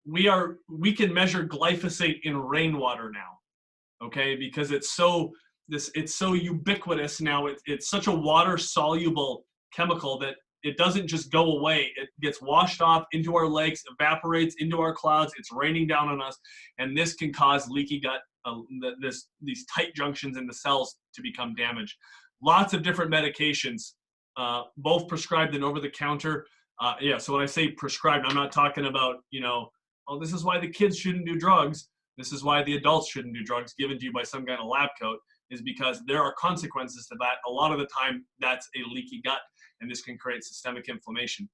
we can measure glyphosate in rainwater now, okay? Because it's so ubiquitous now. It's such a water-soluble chemical that it doesn't just go away. It gets washed off into our lakes, evaporates into our clouds. It's raining down on us, and this can cause leaky gut. These tight junctions in the cells to become damaged. Lots of different medications, both prescribed and over the counter. So when I say prescribed, I'm not talking about, oh, this is why the kids shouldn't do drugs. This is why the adults shouldn't do drugs given to you by some kind of lab coat, is because there are consequences to that. A lot of the time, that's a leaky gut, and this can create systemic inflammation.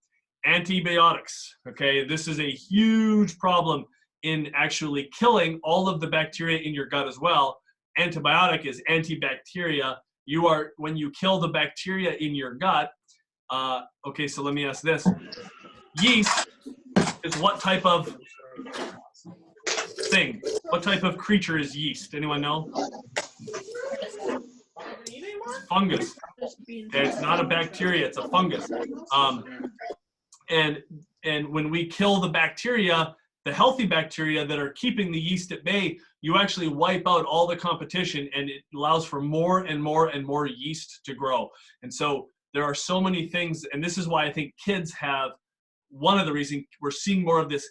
Antibiotics, okay? This is a huge problem in actually killing all of the bacteria in your gut as well. Antibiotic is antibacteria. When you kill the bacteria in your gut, okay, so let me ask this. Yeast is what type of thing? What type of creature is yeast? Anyone know? Fungus. Okay, it's not a bacteria, it's a fungus. And when we kill the bacteria, the healthy bacteria that are keeping the yeast at bay, you actually wipe out all the competition, and it allows for more and more and more yeast to grow. And so there are so many things, and this is why I think kids have, one of the reasons we're seeing more of this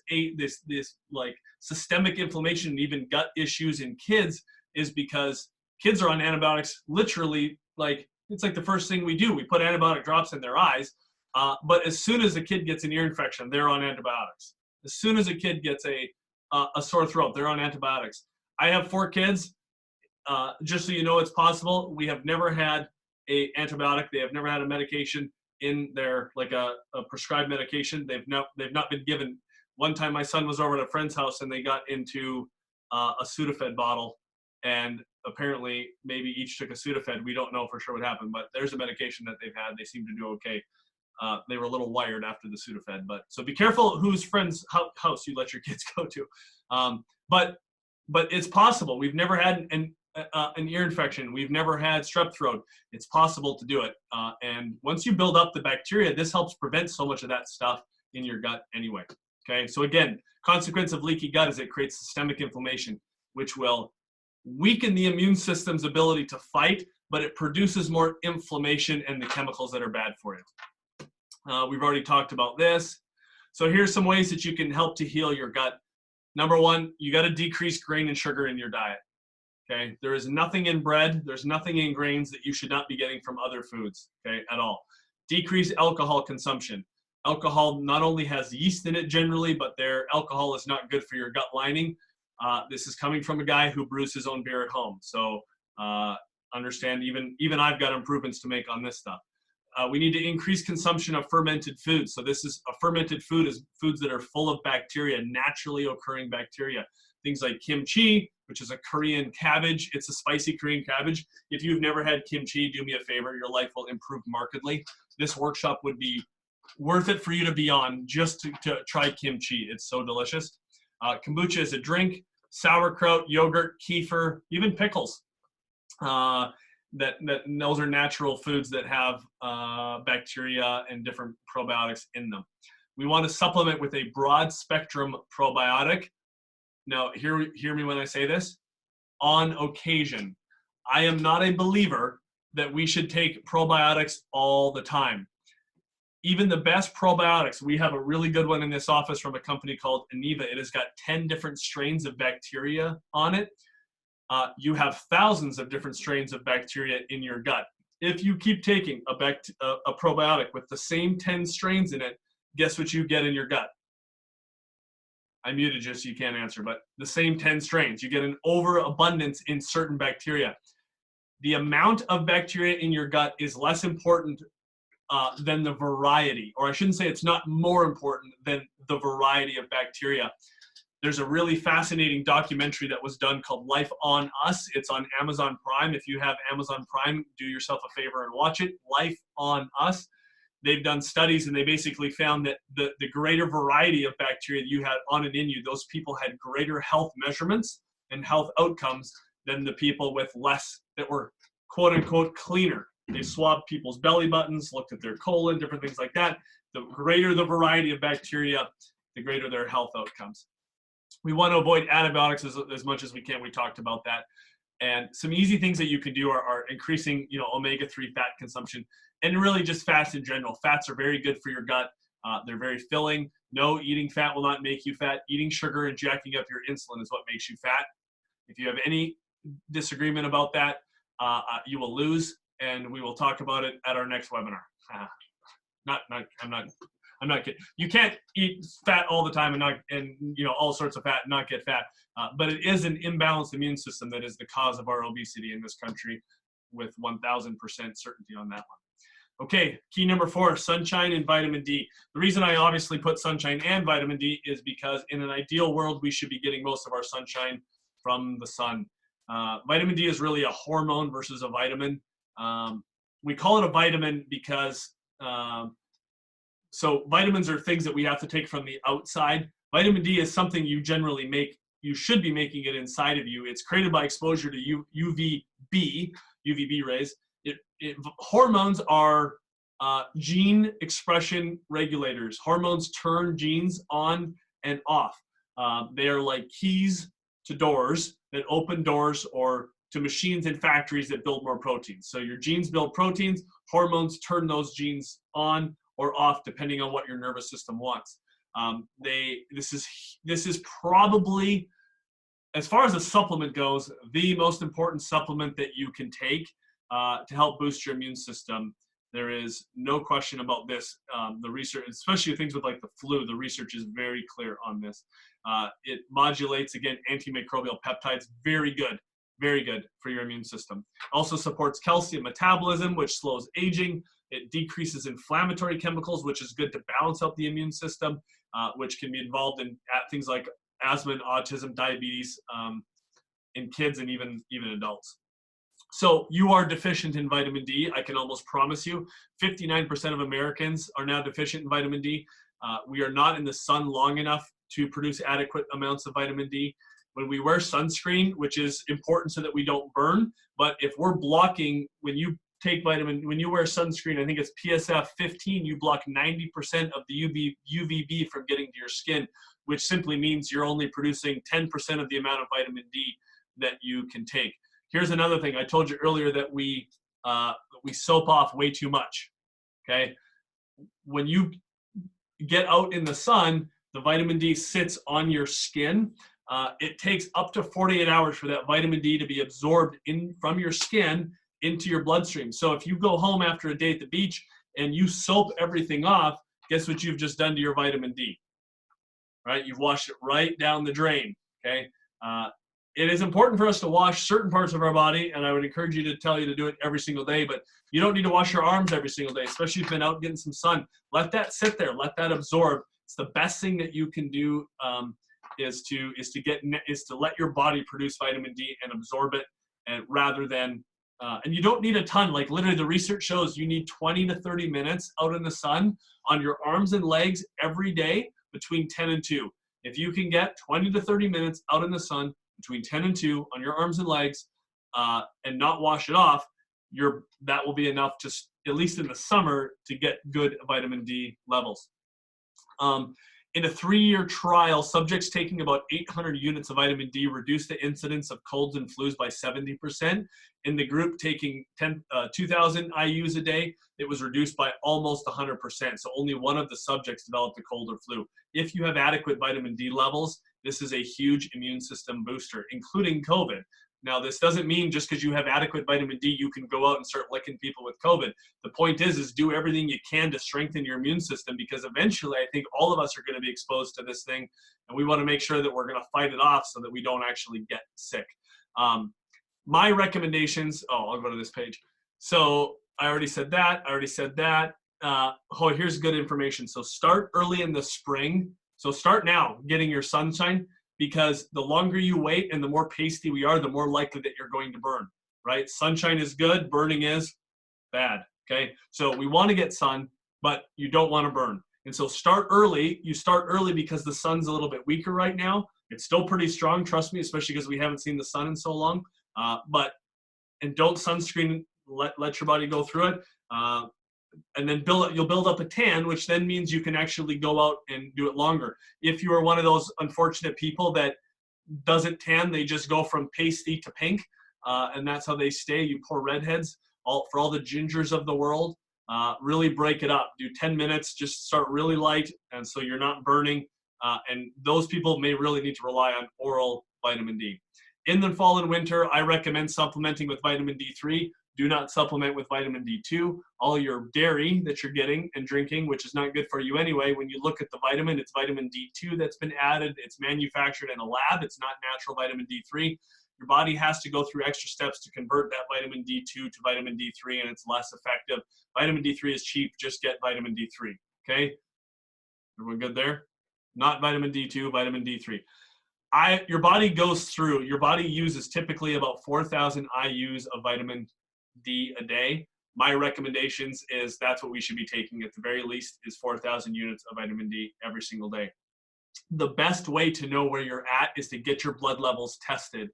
like systemic inflammation and even gut issues in kids is because kids are on antibiotics literally, like it's like the first thing we do. We put antibiotic drops in their eyes, but as soon as a kid gets an ear infection, they're on antibiotics. As soon as a kid gets a sore throat, they're on antibiotics. I have 4 kids. Just so you know, it's possible. We have never had a antibiotic. They have never had a medication in their, like a prescribed medication. They've not been given. One time my son was over at a friend's house and they got into a Sudafed bottle, and apparently maybe each took a Sudafed. We don't know for sure what happened, but there's a medication that they've had. They seem to do okay. They were a little wired after the Sudafed, but so be careful whose friend's house you let your kids go to. But it's possible. We've never had an ear infection. We've never had strep throat. It's possible to do it. And once you build up the bacteria, this helps prevent so much of that stuff in your gut anyway. Okay, so again, consequence of leaky gut is it creates systemic inflammation, which will weaken the immune system's ability to fight, but it produces more inflammation and the chemicals that are bad for you. We've already talked about this. So here's some ways that you can help to heal your gut. Number 1, you got to decrease grain and sugar in your diet. Okay, there is nothing in bread, there's nothing in grains that you should not be getting from other foods, okay, at all. Decrease alcohol consumption. Alcohol not only has yeast in it generally, but their alcohol is not good for your gut lining. This is coming from a guy who brews his own beer at home. So understand, even I've got improvements to make on this stuff. We need to increase consumption of fermented foods. So this is a fermented food is foods that are full of bacteria, naturally occurring bacteria. Things like kimchi, which is a Korean cabbage. It's a spicy Korean cabbage. If you've never had kimchi, do me a favor. Your life will improve markedly. This workshop would be worth it for you to be on just to try kimchi. It's so delicious. Kombucha is a drink. Sauerkraut, yogurt, kefir, even pickles. Those are natural foods that have bacteria and different probiotics in them. We want to supplement with a broad spectrum probiotic. Now, hear me when I say this. On occasion, I am not a believer that we should take probiotics all the time. Even the best probiotics, we have a really good one in this office from a company called Eniva. It has got 10 different strains of bacteria on it. You have thousands of different strains of bacteria in your gut. If you keep taking a probiotic with the same 10 strains in it, guess what you get in your gut? I muted you so you can't answer, but the same 10 strains. You get an overabundance in certain bacteria. The amount of bacteria in your gut is less important than the variety, or I shouldn't say it's not more important than the variety of bacteria. There's a really fascinating documentary that was done called Life on Us. It's on Amazon Prime. If you have Amazon Prime, do yourself a favor and watch it. Life on Us. They've done studies and they basically found that the greater variety of bacteria that you had on and in you, those people had greater health measurements and health outcomes than the people with less, that were quote unquote cleaner. They swabbed people's belly buttons, looked at their colon, different things like that. The greater the variety of bacteria, the greater their health outcomes. We want to avoid antibiotics as much as we can. We talked about that. And some easy things that you can do are increasing, omega-3 fat consumption, and really just fats in general. Fats are very good for your gut. They're very filling. No, eating fat will not make you fat. Eating sugar and jacking up your insulin is what makes you fat. If you have any disagreement about that, you will lose, and we will talk about it at our next webinar. I'm not kidding. You can't eat fat all the time and all sorts of fat and not get fat. But it is an imbalanced immune system that is the cause of our obesity in this country, with 1,000% certainty on that one. Okay, key number 4, sunshine and vitamin D. The reason I obviously put sunshine and vitamin D is because in an ideal world, we should be getting most of our sunshine from the sun. Vitamin D is really a hormone versus a vitamin. We call it a vitamin because so vitamins are things that we have to take from the outside. Vitamin D is something you generally make. You should be making it inside of you. It's created by exposure to UVB rays. Hormones are gene expression regulators. Hormones turn genes on and off. They are like keys to doors that open doors or to machines in factories that build more proteins. So your genes build proteins, hormones turn those genes on or off depending on what your nervous system wants. This is probably, as far as a supplement goes, the most important supplement that you can take to help boost your immune system. There is no question about this. The research, especially things with like the flu, the research is very clear on this. It modulates, again, antimicrobial peptides. Very good for your immune system. Also supports calcium metabolism, which slows aging. It decreases inflammatory chemicals, which is good to balance out the immune system, which can be involved in things like asthma and autism, diabetes in kids and even adults. So you are deficient in vitamin D. I can almost promise you 59% of Americans are now deficient in vitamin D. We are not in the sun long enough to produce adequate amounts of vitamin D. When we wear sunscreen, which is important so that we don't burn, but if we're blocking, when you wear sunscreen, I think it's PSF 15, you block 90% of the UVB from getting to your skin, which simply means you're only producing 10% of the amount of vitamin D that you can take. Here's another thing. I told you earlier that we soap off way too much, okay? When you get out in the sun, the vitamin D sits on your skin. It takes up to 48 hours for that vitamin D to be absorbed from your skin into your bloodstream. So if you go home after a day at the beach and you soap everything off, guess what you've just done to your vitamin D, right? You've washed it right down the drain, okay? It is important for us to wash certain parts of our body, and I would encourage you to do it every single day, but you don't need to wash your arms every single day, especially if you've been out getting some sun. Let that sit there, let that absorb. It's the best thing that you can do is to let your body produce vitamin D and absorb it, and rather than, and you don't need a ton. Like literally the research shows you need 20 to 30 minutes out in the sun on your arms and legs every day between 10 and 2. If you can get 20 to 30 minutes out in the sun between 10 and 2 on your arms and legs and not wash it off, that will be enough to, at least in the summer, to get good vitamin D levels. In a 3-year trial, subjects taking about 800 units of vitamin D reduced the incidence of colds and flus by 70%. In the group taking 2,000 IUs a day, it was reduced by almost 100%. So only one of the subjects developed a cold or flu. If you have adequate vitamin D levels, this is a huge immune system booster, including COVID. Now, this doesn't mean just because you have adequate vitamin D, you can go out and start licking people with COVID. The point is do everything you can to strengthen your immune system, because eventually I think all of us are going to be exposed to this thing, and we want to make sure that we're going to fight it off so that we don't actually get sick. My recommendations, I'll go to this page. So I already said that. Here's good information. So start early in the spring. So start now getting your sunshine, because the longer you wait and the more pasty we are, the more likely that you're going to burn, right? Sunshine is good, burning is bad, okay? So we want to get sun, but you don't want to burn. And so start early. You start early because the sun's a little bit weaker right now. It's still pretty strong, trust me, especially because we haven't seen the sun in so long. And don't sunscreen, let your body go through it. And then you'll build up a tan, which then means you can actually go out and do it longer. If you are one of those unfortunate people that doesn't tan, they just go from pasty to pink, and that's how they stay. You poor redheads, for all the gingers of the world, really break it up. Do 10 minutes, just start really light, and so you're not burning. And those people may really need to rely on oral vitamin D. In the fall and winter, I recommend supplementing with vitamin D3. Do not supplement with vitamin D2. All your dairy that you're getting and drinking, which is not good for you anyway, when you look at the vitamin, it's vitamin D2 that's been added. It's manufactured in a lab. It's not natural vitamin D3. Your body has to go through extra steps to convert that vitamin D2 to vitamin D3, and it's less effective. Vitamin D3 is cheap. Just get vitamin D3, okay? Everyone good there? Not vitamin D2, vitamin D3. Your body uses typically about 4,000 IUs of vitamin D a day. My recommendations is that's what we should be taking at the very least, is 4,000 units of vitamin D every single day. The best way to know where you're at is to get your blood levels tested.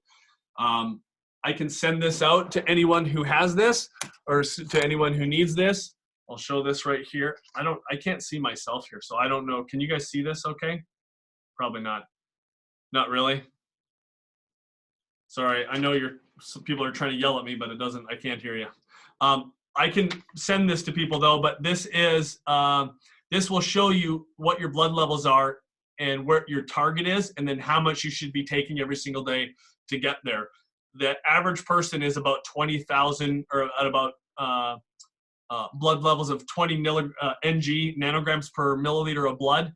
I can send this out to anyone who has this or to anyone who needs this. I'll show this right here. I can't see myself here, so I don't know. Can you guys see this okay? Probably not. Not really. Sorry, I know some people are trying to yell at me, but I can't hear you. I can send this to people though, but this will show you what your blood levels are and where your target is, and then how much you should be taking every single day to get there. The average person is about 20,000 or at about blood levels of 20 nanograms per milliliter of blood.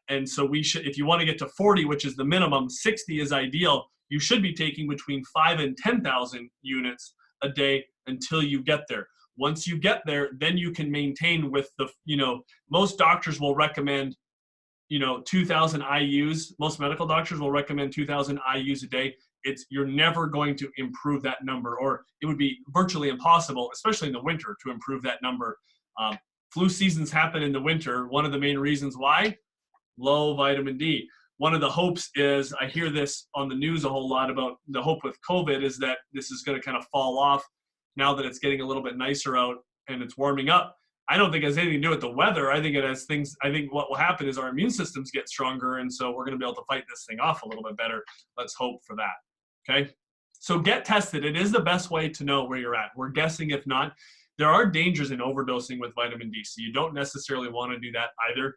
And so if you want to get to 40, which is the minimum, 60 is ideal. You should be taking between 5 and 10,000 units a day until you get there. Once you get there, then you can maintain with most doctors will recommend, 2,000 IUs. Most medical doctors will recommend 2,000 IUs a day. You're never going to improve that number, or it would be virtually impossible, especially in the winter, to improve that number. Flu seasons happen in the winter. One of the main reasons why, low vitamin D. One of the hopes is, I hear this on the news a whole lot about the hope with COVID is that this is going to kind of fall off now that it's getting a little bit nicer out and it's warming up. I don't think it has anything to do with the weather. I think what will happen is our immune systems get stronger, and so we're going to be able to fight this thing off a little bit better. Let's hope for that. Okay, so get tested. It is the best way to know where you're at. We're guessing if not. There are dangers in overdosing with vitamin D, so you don't necessarily want to do that either.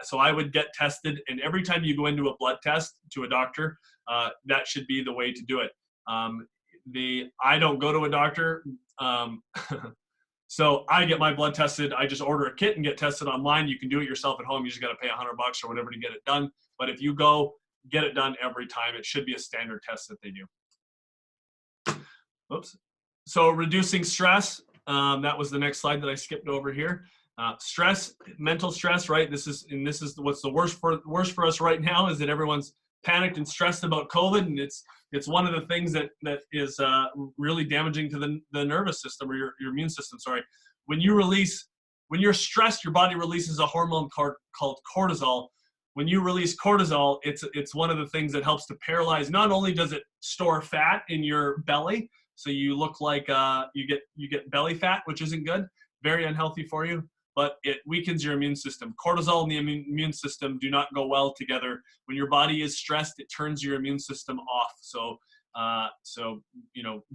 So I would get tested, and every time you go into a blood test to a doctor, that should be the way to do it. I don't go to a doctor, so I get my blood tested. I just order a kit and get tested online. You can do it yourself at home. You just got to pay $100 or whatever to get it done. But if you go, get it done every time. It should be a standard test that they do. Oops. So reducing stress. That was the next slide that I skipped over here. Stress, mental stress, right? This is what's the worst for us right now is that everyone's panicked and stressed about COVID, and it's one of the things that is really damaging to the nervous system or your immune system. Sorry, when you're stressed, your body releases a hormone called cortisol. When you release cortisol, it's one of the things that helps to paralyze. Not only does it store fat in your belly, so you look like you get belly fat, which isn't good, very unhealthy for you, but it weakens your immune system. Cortisol and the immune system do not go well together. When your body is stressed, it turns your immune system off. So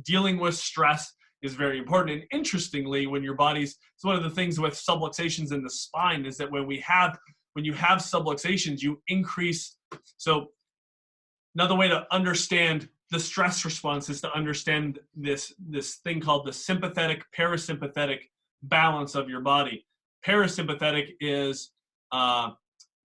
dealing with stress is very important. And interestingly, it's one of the things with subluxations in the spine is that when you have subluxations, you increase. So another way to understand the stress response is to understand this thing called the sympathetic parasympathetic balance of your body. Parasympathetic is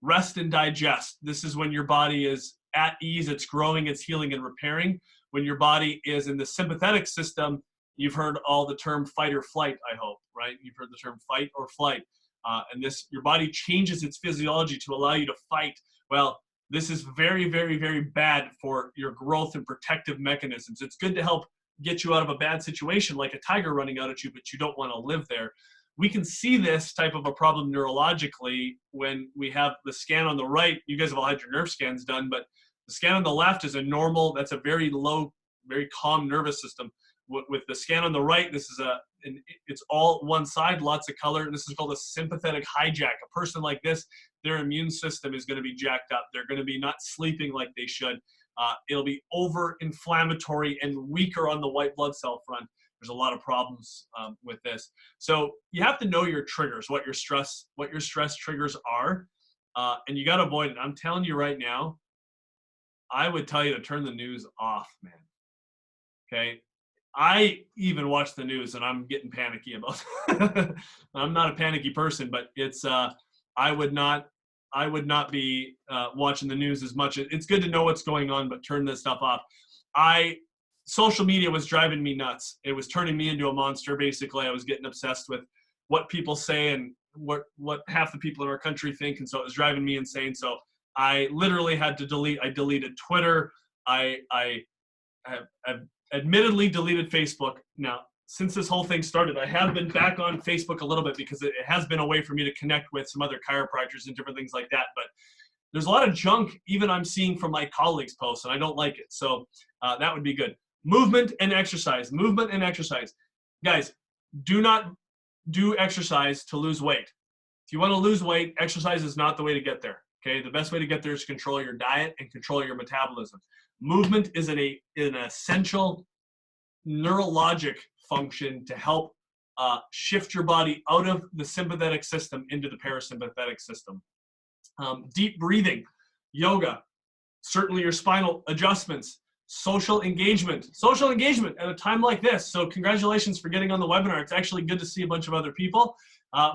rest and digest. This is when your body is at ease, it's growing, it's healing and repairing. When your body is in the sympathetic system, you've heard all the term fight or flight, I hope, right? You've heard the term fight or flight. And your body changes its physiology to allow you to fight. Well, this is very, very, very bad for your growth and protective mechanisms. It's good to help get you out of a bad situation like a tiger running out at you, but you don't want to live there. We can see this type of a problem neurologically when we have the scan on the right. You guys have all had your nerve scans done, but the scan on the left is that's a very low, very calm nervous system. With the scan on the right, it's all one side, lots of color, and this is called a sympathetic hijack. A person like this, their immune system is going to be jacked up. They're going to be not sleeping like they should. It'll be over-inflammatory and weaker on the white blood cell front. There's a lot of problems with this. So you have to know your triggers, what your stress triggers are, and you got to avoid it. I'm telling you right now, I would tell you to turn the news off, man. Okay? I even watch the news and I'm getting panicky about it. I'm not a panicky person, but I would not be watching the news as much. It's good to know what's going on, but turn this stuff off. Social media was driving me nuts. It was turning me into a monster. Basically, I was getting obsessed with what people say and what half the people in our country think, and so it was driving me insane. So I literally had to delete. I deleted Twitter. I have admittedly deleted Facebook. Now, since this whole thing started, I have been back on Facebook a little bit because it has been a way for me to connect with some other chiropractors and different things like that. But there's a lot of junk even I'm seeing from my colleagues' posts, and I don't like it. So that would be good. Movement and exercise. Movement and exercise. Guys, do not do exercise to lose weight. If you want to lose weight, exercise is not the way to get there. Okay, the best way to get there is to control your diet and control your metabolism. Movement is an essential neurologic function to help shift your body out of the sympathetic system into the parasympathetic system. Deep breathing, yoga, certainly your spinal adjustments, social engagement at a time like this. So congratulations for getting on the webinar. It's actually good to see a bunch of other people.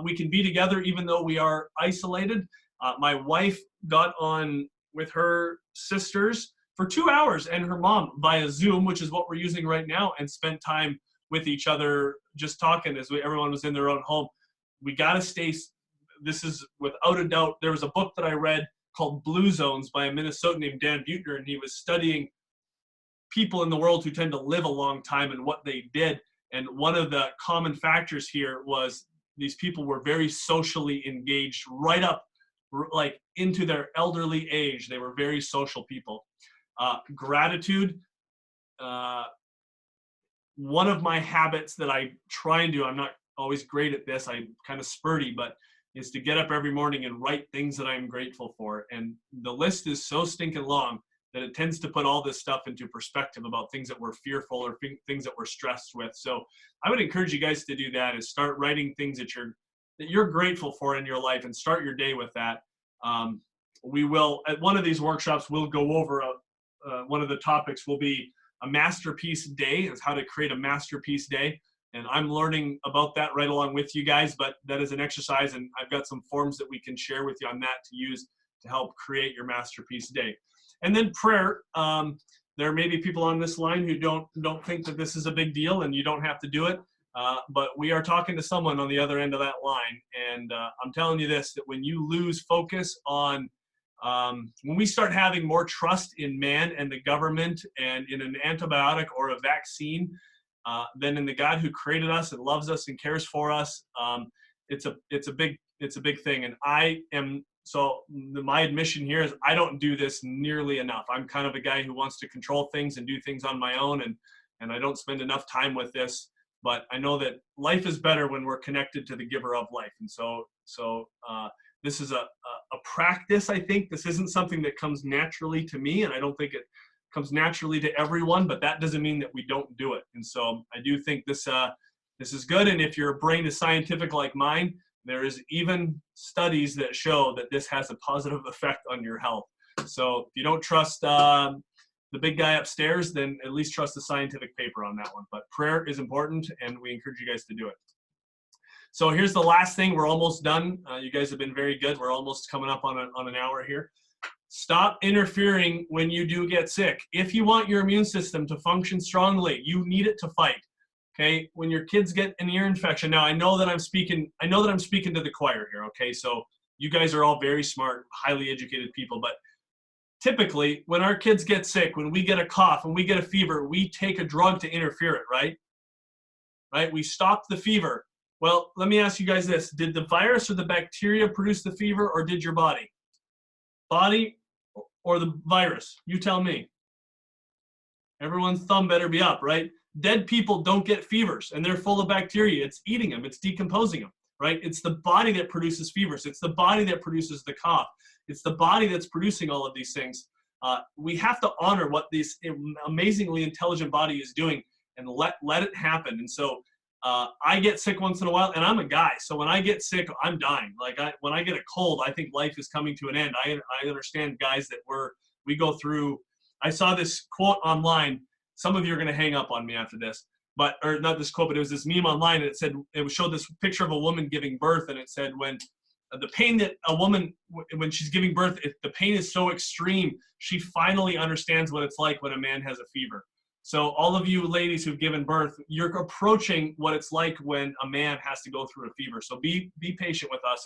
We can be together even though we are isolated. My wife got on with her sisters for 2 hours and her mom via Zoom, which is what we're using right now, and spent time with each other just talking as everyone was in their own home. We got to stay, this is without a doubt, there was a book that I read called Blue Zones by a Minnesotan named Dan Buettner, and he was studying people in the world who tend to live a long time and what they did. And one of the common factors here was these people were very socially engaged right up like into their elderly age. They were very social people. Gratitude. One of my habits that I try and do, I'm not always great at this, I'm kind of spurty, but is to get up every morning and write things that I'm grateful for. And the list is so stinking long that it tends to put all this stuff into perspective about things that we're fearful or things that we're stressed with. So I would encourage you guys to do that, is start writing things that you're grateful for in your life and start your day with that. We will, at one of these workshops, we'll go over one of the topics will be a masterpiece day, is how to create a masterpiece day. And I'm learning about that right along with you guys, but that is an exercise, and I've got some forms that we can share with you on that to use to help create your masterpiece day. And then prayer. There may be people on this line who don't think that this is a big deal, and you don't have to do it. But we are talking to someone on the other end of that line. And I'm telling you this, that when you lose focus on, when we start having more trust in man and the government and in an antibiotic or a vaccine, than in the God who created us and loves us and cares for us, it's a big thing. And so my admission here is I don't do this nearly enough. I'm kind of a guy who wants to control things and do things on my own, and I don't spend enough time with this. But I know that life is better when we're connected to the giver of life. And so this is a practice, I think. This isn't something that comes naturally to me, and I don't think it comes naturally to everyone, but that doesn't mean that we don't do it. And so I do think this is good. And if your brain is scientific like mine, there is even studies that show that this has a positive effect on your health. So if you don't trust the big guy upstairs, then at least trust the scientific paper on that one. But prayer is important, and we encourage you guys to do it. So here's the last thing. We're almost done. You guys have been very good. We're almost coming up on an hour here. Stop interfering when you do get sick. If you want your immune system to function strongly, you need it to fight. Okay, when your kids get an ear infection. Now I know that I'm speaking to the choir here. Okay, so you guys are all very smart, highly educated people, but typically when our kids get sick, when we get a cough, when we get a fever, we take a drug to interfere it, right? Right? We stop the fever. Well, let me ask you guys this. Did the virus or the bacteria produce the fever, or did your body? Body or the virus? You tell me. Everyone's thumb better be up, right? Dead people don't get fevers, and they're full of bacteria. It's eating them. It's decomposing them, right? It's the body that produces fevers. It's the body that produces the cough. It's the body that's producing all of these things. We have to honor what this amazingly intelligent body is doing and let it happen. And so I get sick once in a while, and I'm a guy. So when I get sick, I'm dying. Like when I get a cold, I think life is coming to an end. I understand guys that we go through. I saw this quote online. Some of you are going to hang up on me after this, or not this quote, but it was this meme online, and it showed this picture of a woman giving birth, and it said when the pain that a woman, when she's giving birth, if the pain is so extreme, she finally understands what it's like when a man has a fever. So all of you ladies who've given birth, you're approaching what it's like when a man has to go through a fever. So be patient with us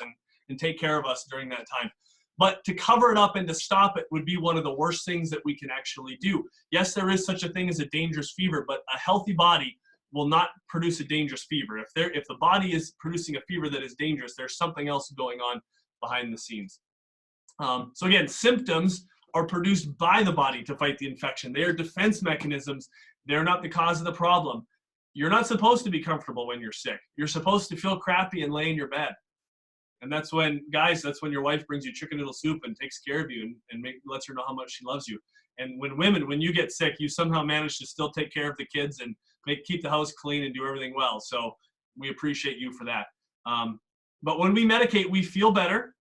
and take care of us during that time. But to cover it up and to stop it would be one of the worst things that we can actually do. Yes, there is such a thing as a dangerous fever, but a healthy body will not produce a dangerous fever. If the body is producing a fever that is dangerous, there's something else going on behind the scenes. So again, symptoms are produced by the body to fight the infection. They are defense mechanisms. They're not the cause of the problem. You're not supposed to be comfortable when you're sick. You're supposed to feel crappy and lay in your bed. And that's when your wife brings you chicken noodle soup and takes care of you and lets her know how much she loves you. And when you get sick, you somehow manage to still take care of the kids and keep the house clean and do everything well. So we appreciate you for that. But when we medicate, we feel better.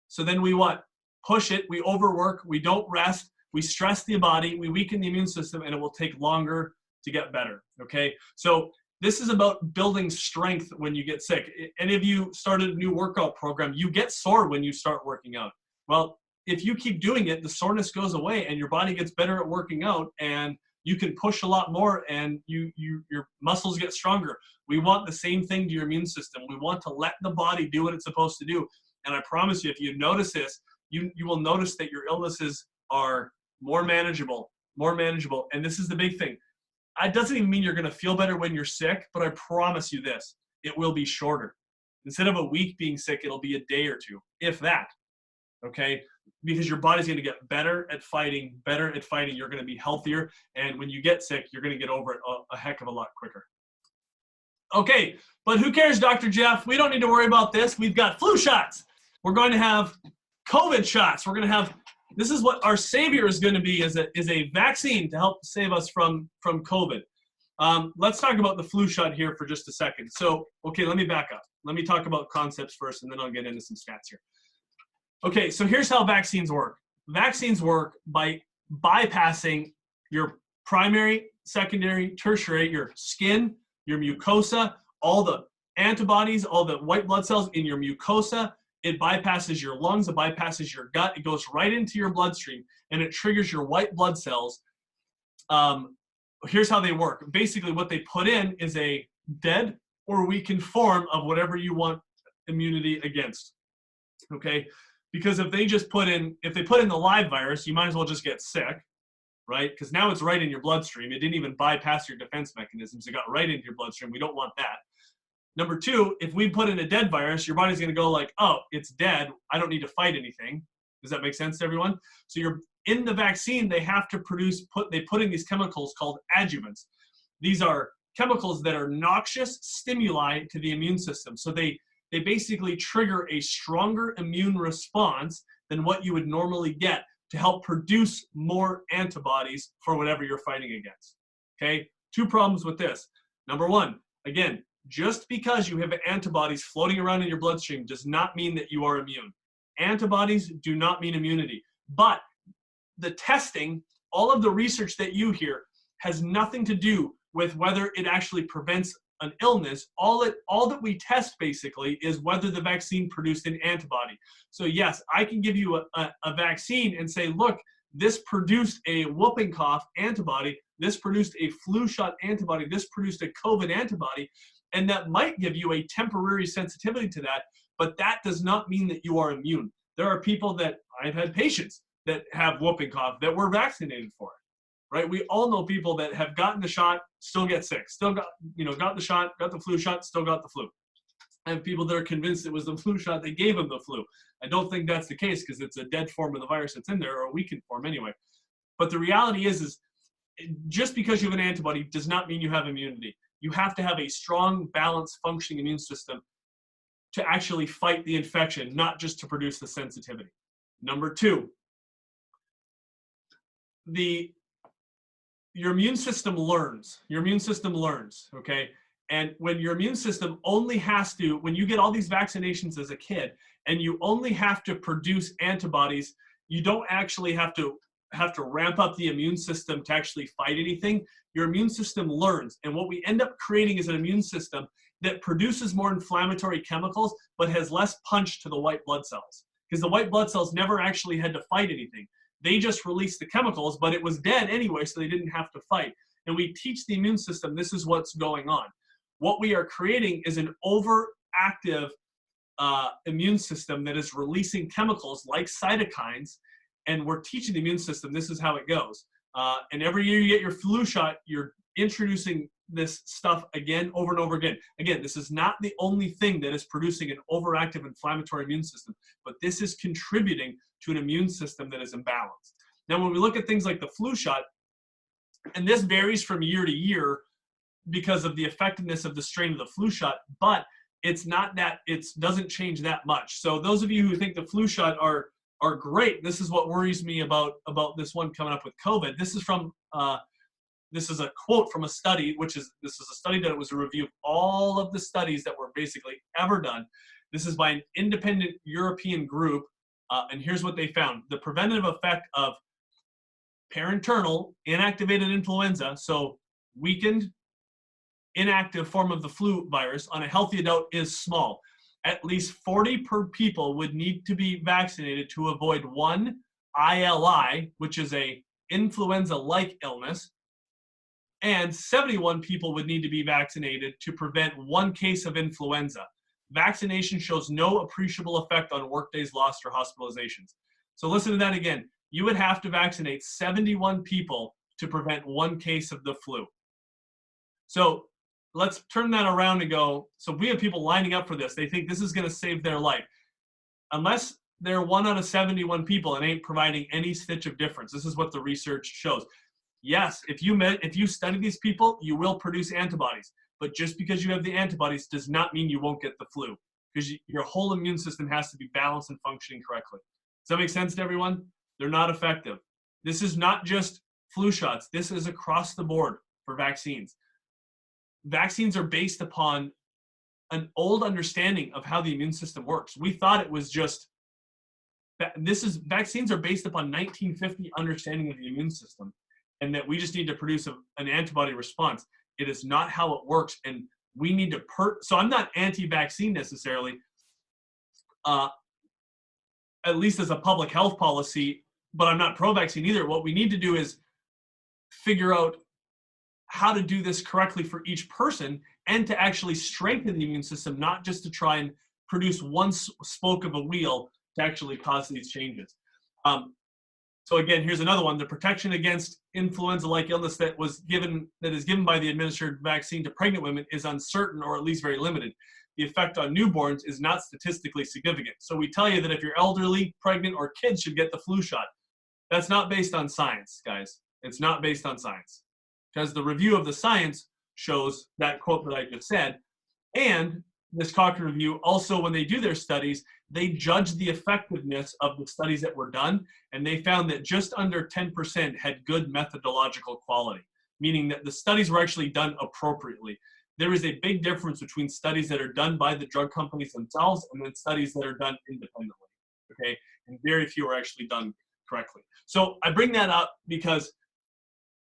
So then we what? Push it, we overwork, we don't rest, we stress the body, we weaken the immune system, and it will take longer to get better, okay? So this is about building strength when you get sick. Any of you started a new workout program, you get sore when you start working out. Well, if you keep doing it, the soreness goes away and your body gets better at working out, and you can push a lot more, and your muscles get stronger. We want the same thing to your immune system. We want to let the body do what it's supposed to do. And I promise you, if you notice this, you will notice that your illnesses are more manageable. And this is the big thing. It doesn't even mean you're going to feel better when you're sick, but I promise you this, it will be shorter. Instead of a week being sick, it'll be a day or two, if that, okay? Because your body's going to get better at fighting. You're going to be healthier. And when you get sick, you're going to get over it a heck of a lot quicker. Okay, but who cares, Dr. Jeff? We don't need to worry about this. We've got flu shots. We're going to have COVID shots. We're going to have, this is what our savior is going to be, is a vaccine to help save us from COVID. Let's talk about the flu shot here for just a second. So, okay, let me back up. Let me talk about concepts first, and then I'll get into some stats here. Okay, so here's how vaccines work. Vaccines work by bypassing your primary, secondary, tertiary, your skin, your mucosa, all the antibodies, all the white blood cells in your mucosa. It bypasses your lungs, it bypasses your gut, it goes right into your bloodstream, and it triggers your white blood cells. Here's how they work. Basically, what they put in is a dead or weakened form of whatever you want immunity against, okay? Because if they put in the live virus, you might as well just get sick, right? Because now it's right in your bloodstream. It didn't even bypass your defense mechanisms. It got right into your bloodstream. We don't want that. Number two, if we put in a dead virus, your body's going to go like, oh, it's dead. I don't need to fight anything. Does that make sense to everyone? So you're in the vaccine, they have to they put in these chemicals called adjuvants. These are chemicals that are noxious stimuli to the immune system. So they basically trigger a stronger immune response than what you would normally get to help produce more antibodies for whatever you're fighting against. Okay, two problems with this. Number one, again, just because you have antibodies floating around in your bloodstream does not mean that you are immune. Antibodies do not mean immunity. But the testing, all of the research that you hear has nothing to do with whether it actually prevents an illness. All that we test basically is whether the vaccine produced an antibody. So yes, I can give you a vaccine and say, look, this produced a whooping cough antibody, this produced a flu shot antibody, this produced a COVID antibody, and that might give you a temporary sensitivity to that, but that does not mean that you are immune. There are people that, I've had patients that have whooping cough that were vaccinated for it, right? We all know people that have gotten the shot, still get sick, still got the shot, got the flu shot, still got the flu. I have people that are convinced it was the flu shot, they gave them the flu. I don't think that's the case because it's a dead form of the virus that's in there, or a weakened form anyway. But the reality is just because you have an antibody does not mean you have immunity. You have to have a strong, balanced, functioning immune system to actually fight the infection, not just to produce the sensitivity. Number two, your immune system learns. Your immune system learns, okay? And when your immune system only has to, when you get all these vaccinations as a kid, and you only have to produce antibodies, you don't actually have to ramp up the immune system to actually fight anything. Your immune system learns. And what we end up creating is an immune system that produces more inflammatory chemicals, but has less punch to the white blood cells. Because the white blood cells never actually had to fight anything. They just released the chemicals, but it was dead anyway, so they didn't have to fight. And we teach the immune system this is what's going on. What we are creating is an overactive immune system that is releasing chemicals like cytokines, and we're teaching the immune system this is how it goes. And every year you get your flu shot, you're introducing this stuff again, over and over again. Again, this is not the only thing that is producing an overactive inflammatory immune system, but this is contributing to an immune system that is imbalanced. Now, when we look at things like the flu shot, and this varies from year to year because of the effectiveness of the strain of the flu shot, but it's not that, it doesn't change that much. So those of you who think the flu shot are are great. This is what worries me about this one coming up with COVID. This is from this is a quote from a study, this is a study that was a review of all of the studies that were basically ever done. This is by an independent European group, and here's what they found. The preventative effect of parenteral inactivated influenza, so weakened, inactive form of the flu virus on a healthy adult is small. At least 40 per people would need to be vaccinated to avoid one ILI, which is a influenza-like illness, and 71 people would need to be vaccinated to prevent one case of influenza. Vaccination shows no appreciable effect on workdays lost or hospitalizations. So listen to that again. You would have to vaccinate 71 people to prevent one case of the flu. So let's turn that around and go, so we have people lining up for this. They think this is going to save their life. Unless they're 1 out of 71 people, it ain't providing any stitch of difference. This is what the research shows. Yes, if you study these people, you will produce antibodies. But just because you have the antibodies does not mean you won't get the flu, because your whole immune system has to be balanced and functioning correctly. Does that make sense to everyone? They're not effective. This is not just flu shots. This is across the board for vaccines. Vaccines are based upon an old understanding of how the immune system works. We thought it was just, vaccines are based upon 1950 understanding of the immune system, and that we just need to produce an antibody response. It is not how it works, and we need to so I'm not anti-vaccine necessarily, at least as a public health policy, but I'm not pro-vaccine either. What we need to do is figure out how to do this correctly for each person, and to actually strengthen the immune system, not just to try and produce one spoke of a wheel to actually cause these changes. So again, here's another one. The protection against influenza-like illness that is given by the administered vaccine to pregnant women is uncertain, or at least very limited. The effect on newborns is not statistically significant. So we tell you that if you're elderly, pregnant, or kids should get the flu shot. That's not based on science, guys. It's not based on science. Because the review of the science shows that quote that I just said. And this Cochrane review, also when they do their studies, they judge the effectiveness of the studies that were done, and they found that just under 10% had good methodological quality, meaning that the studies were actually done appropriately. There is a big difference between studies that are done by the drug companies themselves and then studies that are done independently, okay? And very few are actually done correctly. So I bring that up because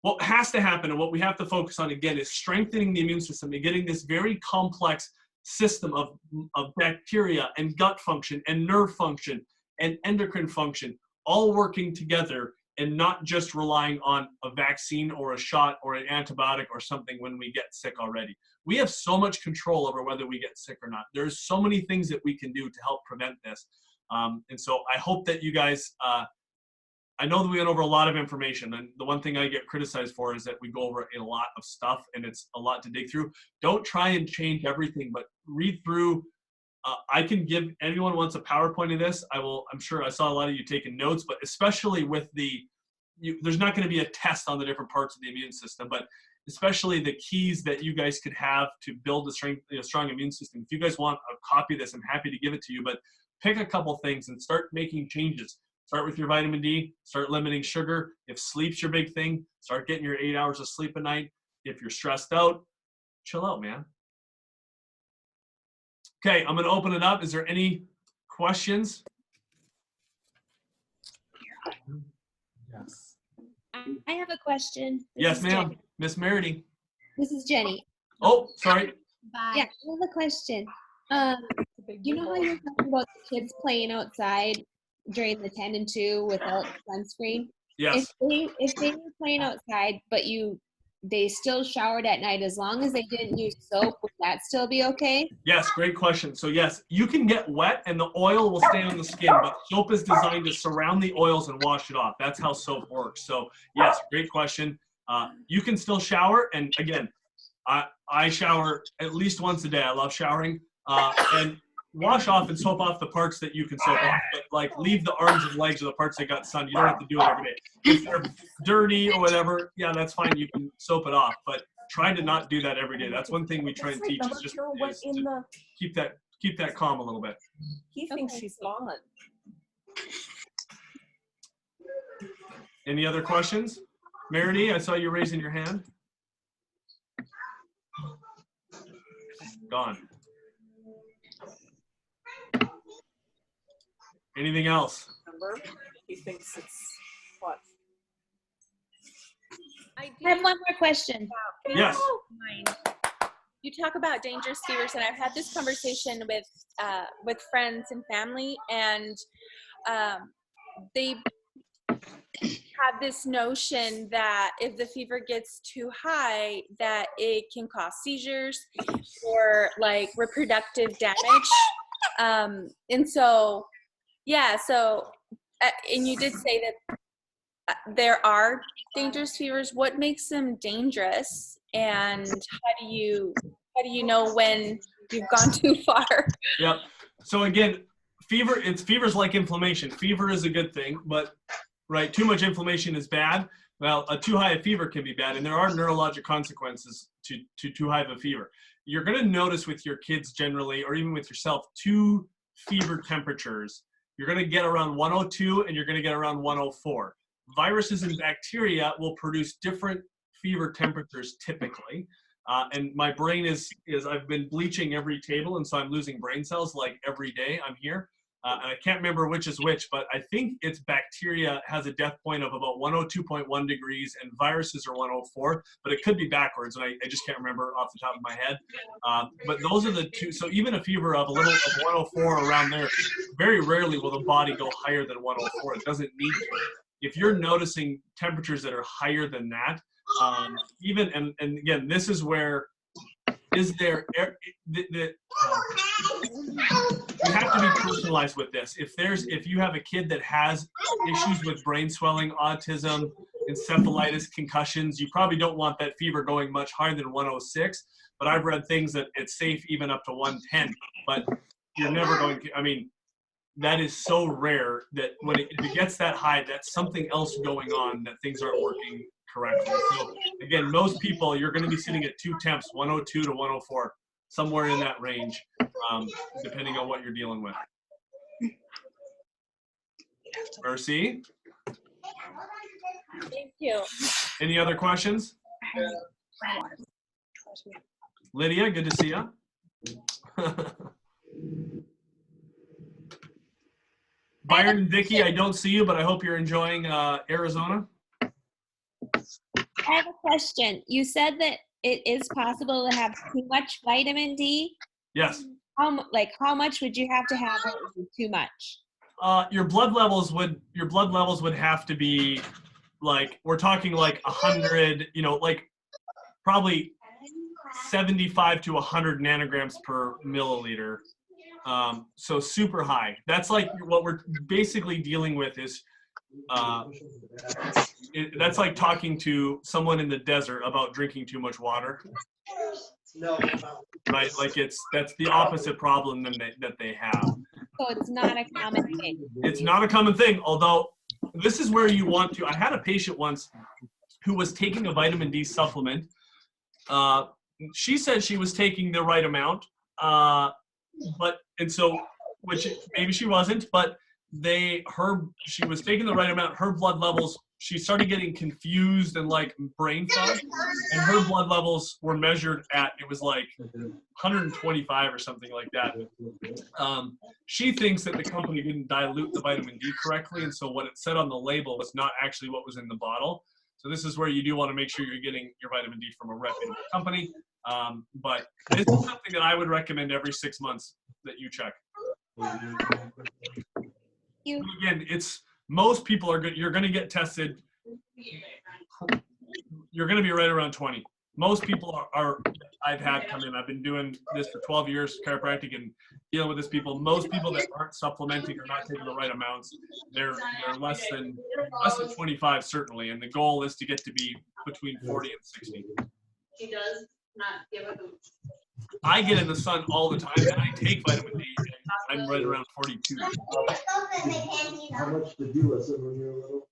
what has to happen and what we have to focus on again is strengthening the immune system and getting this very complex system of bacteria and gut function and nerve function and endocrine function all working together, and not just relying on a vaccine or a shot or an antibiotic or something when we get sick already. We have so much control over whether we get sick or not. There's so many things that we can do to help prevent this. And so I hope that you guys, I know that we went over a lot of information, and the one thing I get criticized for is that we go over a lot of stuff and it's a lot to dig through. Don't try and change everything, but read through. I can give, anyone wants a PowerPoint of this, I will. I'm sure I saw a lot of you taking notes, but especially with there's not going to be a test on the different parts of the immune system, but especially the keys that you guys could have to build a strong immune system. If you guys want a copy of this, I'm happy to give it to you, but pick a couple things and start making changes. Start with your vitamin D, start limiting sugar. If sleep's your big thing, start getting your 8 hours of sleep a night. If you're stressed out, chill out, man. Okay, I'm gonna open it up. Is there any questions? Yes. I have a question. Yes, ma'am. Miss Merity. This is Jenny. Oh, sorry. Yeah, I have a question. You know how you're talking about the kids playing outside during the 10 and 2 without sunscreen? Yes. If they were playing outside, but they still showered at night, as long as they didn't use soap, would that still be okay? Yes, great question. So yes, you can get wet and the oil will stay on the skin, but soap is designed to surround the oils and wash it off. That's how soap works. So yes, great question. You can still shower, and again, I shower at least once a day. I love showering, and wash off and soap off the parts that you can soap off, but like leave the arms and legs or the parts that got sun. You don't have to do it every day. If they're dirty or whatever, yeah, that's fine. You can soap it off, but try to not do that every day. That's one thing we try and teach, is just to keep that calm a little bit. He thinks she's gone. Any other questions? Meredy, I saw you raising your hand. Gone. Anything else? Number. He thinks it's what? I have one more question. Yes. Mine. You talk about dangerous fevers, and I've had this conversation with friends and family, and they have this notion that if the fever gets too high, that it can cause seizures or like reproductive damage. And so, yeah. So, and you did say that there are dangerous fevers. What makes them dangerous, and how do you know when you've gone too far? Yep. So again, fever's like inflammation. Fever is a good thing, but right, too much inflammation is bad. Well, a too high a fever can be bad, and there are neurologic consequences to too high of a fever. You're going to notice with your kids generally, or even with yourself, two fever temperatures. You're going to get around 102 and you're going to get around 104. Viruses and bacteria will produce different fever temperatures typically. And my brain is I've been bleaching every table, and so I'm losing brain cells like every day I'm here. And I can't remember which is which, but I think it's bacteria has a death point of about 102.1 degrees and viruses are 104, but it could be backwards, and I just can't remember off the top of my head. But those are the two. So even a fever of 104 around there, very rarely will the body go higher than 104. It doesn't need to. If you're noticing temperatures that are higher than that, and again, this is where you have to be personalized with this. If you have a kid that has issues with brain swelling, autism, encephalitis, concussions, you probably don't want that fever going much higher than 106. But I've read things that it's safe even up to 110. But you're never going to. I mean, that is so rare that if it gets that high, that's something else going on, that things aren't working correctly. So again, most people, you're going to be sitting at two temps, 102 to 104, somewhere in that range, depending on what you're dealing with. Mercy? Thank you. Any other questions? Lydia, good to see you. Byron and Vicky, I don't see you, but I hope you're enjoying Arizona. I have a question. You said that it is possible to have too much vitamin D. Yes. How much would you have to have it would be too much? Your blood levels would have to be like, we're talking like 100, like probably 75 to 100 nanograms per milliliter. So super high. That's like what we're basically dealing with is, that's like talking to someone in the desert about drinking too much water. Right? Like that's the opposite problem that they have. So it's not a common thing. It's not a common thing, although this is where you want to. I had a patient once who was taking a vitamin D supplement. She said she was taking the right amount, which maybe she wasn't, but she was taking the right amount. Her blood levels, she started getting confused and like brain fog, and her blood levels were measured at, it was like 125 or something like that. She thinks that the company didn't dilute the vitamin D correctly, and so what it said on the label was not actually what was in the bottle. So this is where you do want to make sure you're getting your vitamin D from a reputable company. But this is something that I would recommend every 6 months that you check. Again, most people are good. You're going to get tested. You're going to be right around 20. Most people I've had come in. I've been doing this for 12 years, chiropractic, and dealing with this people. Most people that aren't supplementing or not taking the right amounts, they're less than 25 certainly. And the goal is to get to be between 40 and 60. She does not give a hoot. I get in the sun all the time, and I take vitamin D. And I'm right around 42. How much did you listen when you were little?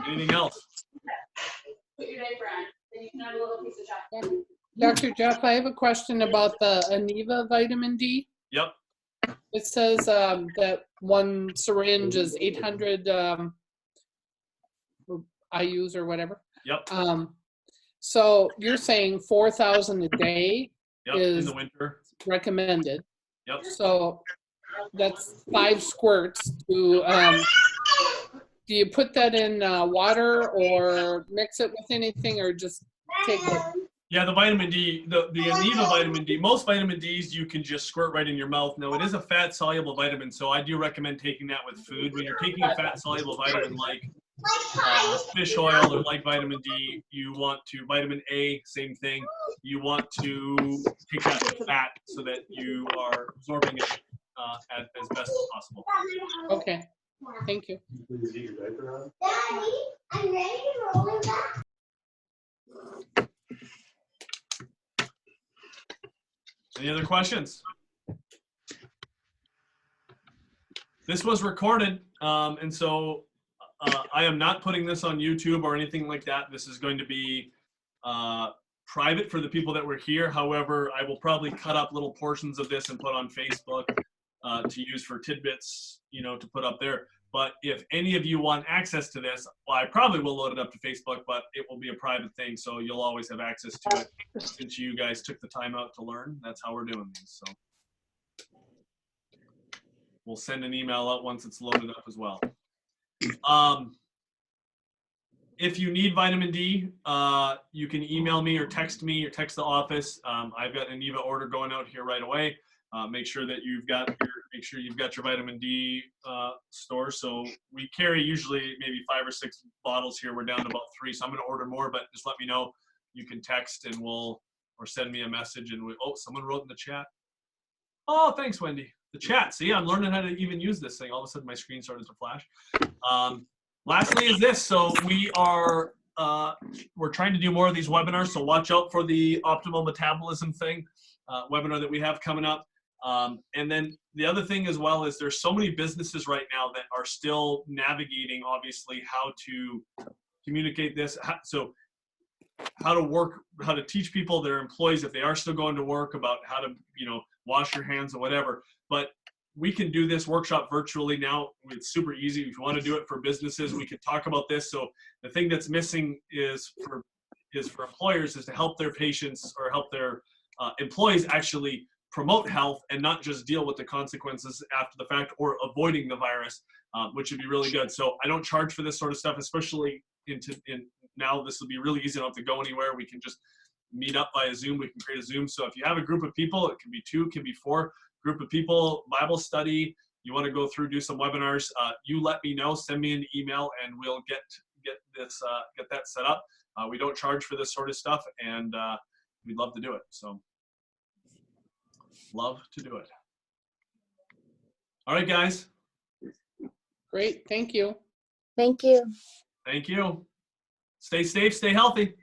Anything else? Put your diaper on, then you can have a little piece of chocolate. Dr. Jeff, I have a question about the Aniva vitamin D. Yep. It says that one syringe is 800 IUs or whatever. Yep. So you're saying 4,000 a day Yep. In is the winter. recommended. Yep. So that's 5 squirts. Do you put that in water or mix it with anything, or just take it? Yeah, the vitamin D, the Aniva vitamin D, most vitamin Ds you can just squirt right in your mouth. No, it is a fat soluble vitamin, so I do recommend taking that with food. When you're taking a fat soluble vitamin like fish oil or like vitamin D, you want to, vitamin A, same thing. You want to take that with fat so that you are absorbing it as best as possible. Okay, thank you. Please eat your diaper on. Daddy, I'm ready to roll him back. Any other questions? This was recorded, and so I am not putting this on YouTube or anything like that. This is going to be private for the people that were here. However, I will probably cut up little portions of this and put on Facebook to use for tidbits, you know, to put up there. But if any of you want access to this, well, I probably will load it up to Facebook, but it will be a private thing, so you'll always have access to it since you guys took the time out to learn. That's how we're doing these. So we'll send an email out once it's loaded up as well. If you need vitamin D, you can email me or text the office. I've got an Aniva order going out here right away. Make sure that you've got your vitamin D store. So we carry usually maybe 5 or 6 bottles here. We're down to about 3, so I'm going to order more. But just let me know. You can text and or send me a message and someone wrote in the chat. Oh, thanks, Wendy. The chat. See, I'm learning how to even use this thing. All of a sudden, my screen started to flash. Lastly, is this. So we're trying to do more of these webinars. So watch out for the optimal metabolism thing webinar that we have coming up. And then the other thing as well is there's so many businesses right now that are still navigating, obviously, how to communicate this. So how to teach people, their employees, if they are still going to work, about how to, wash your hands or whatever. But we can do this workshop virtually now. It's super easy. If you want to do it for businesses, we can talk about this. So the thing that's missing is for employers is to help their patients or help their employees actually promote health and not just deal with the consequences after the fact or avoiding the virus, which would be really good. So I don't charge for this sort of stuff, especially now. This will be really easy. I don't have to go anywhere. We can just meet up via Zoom. We can create a Zoom. So if you have a group of people, it can be 2, it can be 4 group of people, Bible study, you want to go through, do some webinars, you let me know, send me an email, and we'll get that set up. We don't charge for this sort of stuff, and we'd love to do it. So love to do it. All right, guys. Great, thank you. Thank you. Thank you. Stay safe, stay healthy.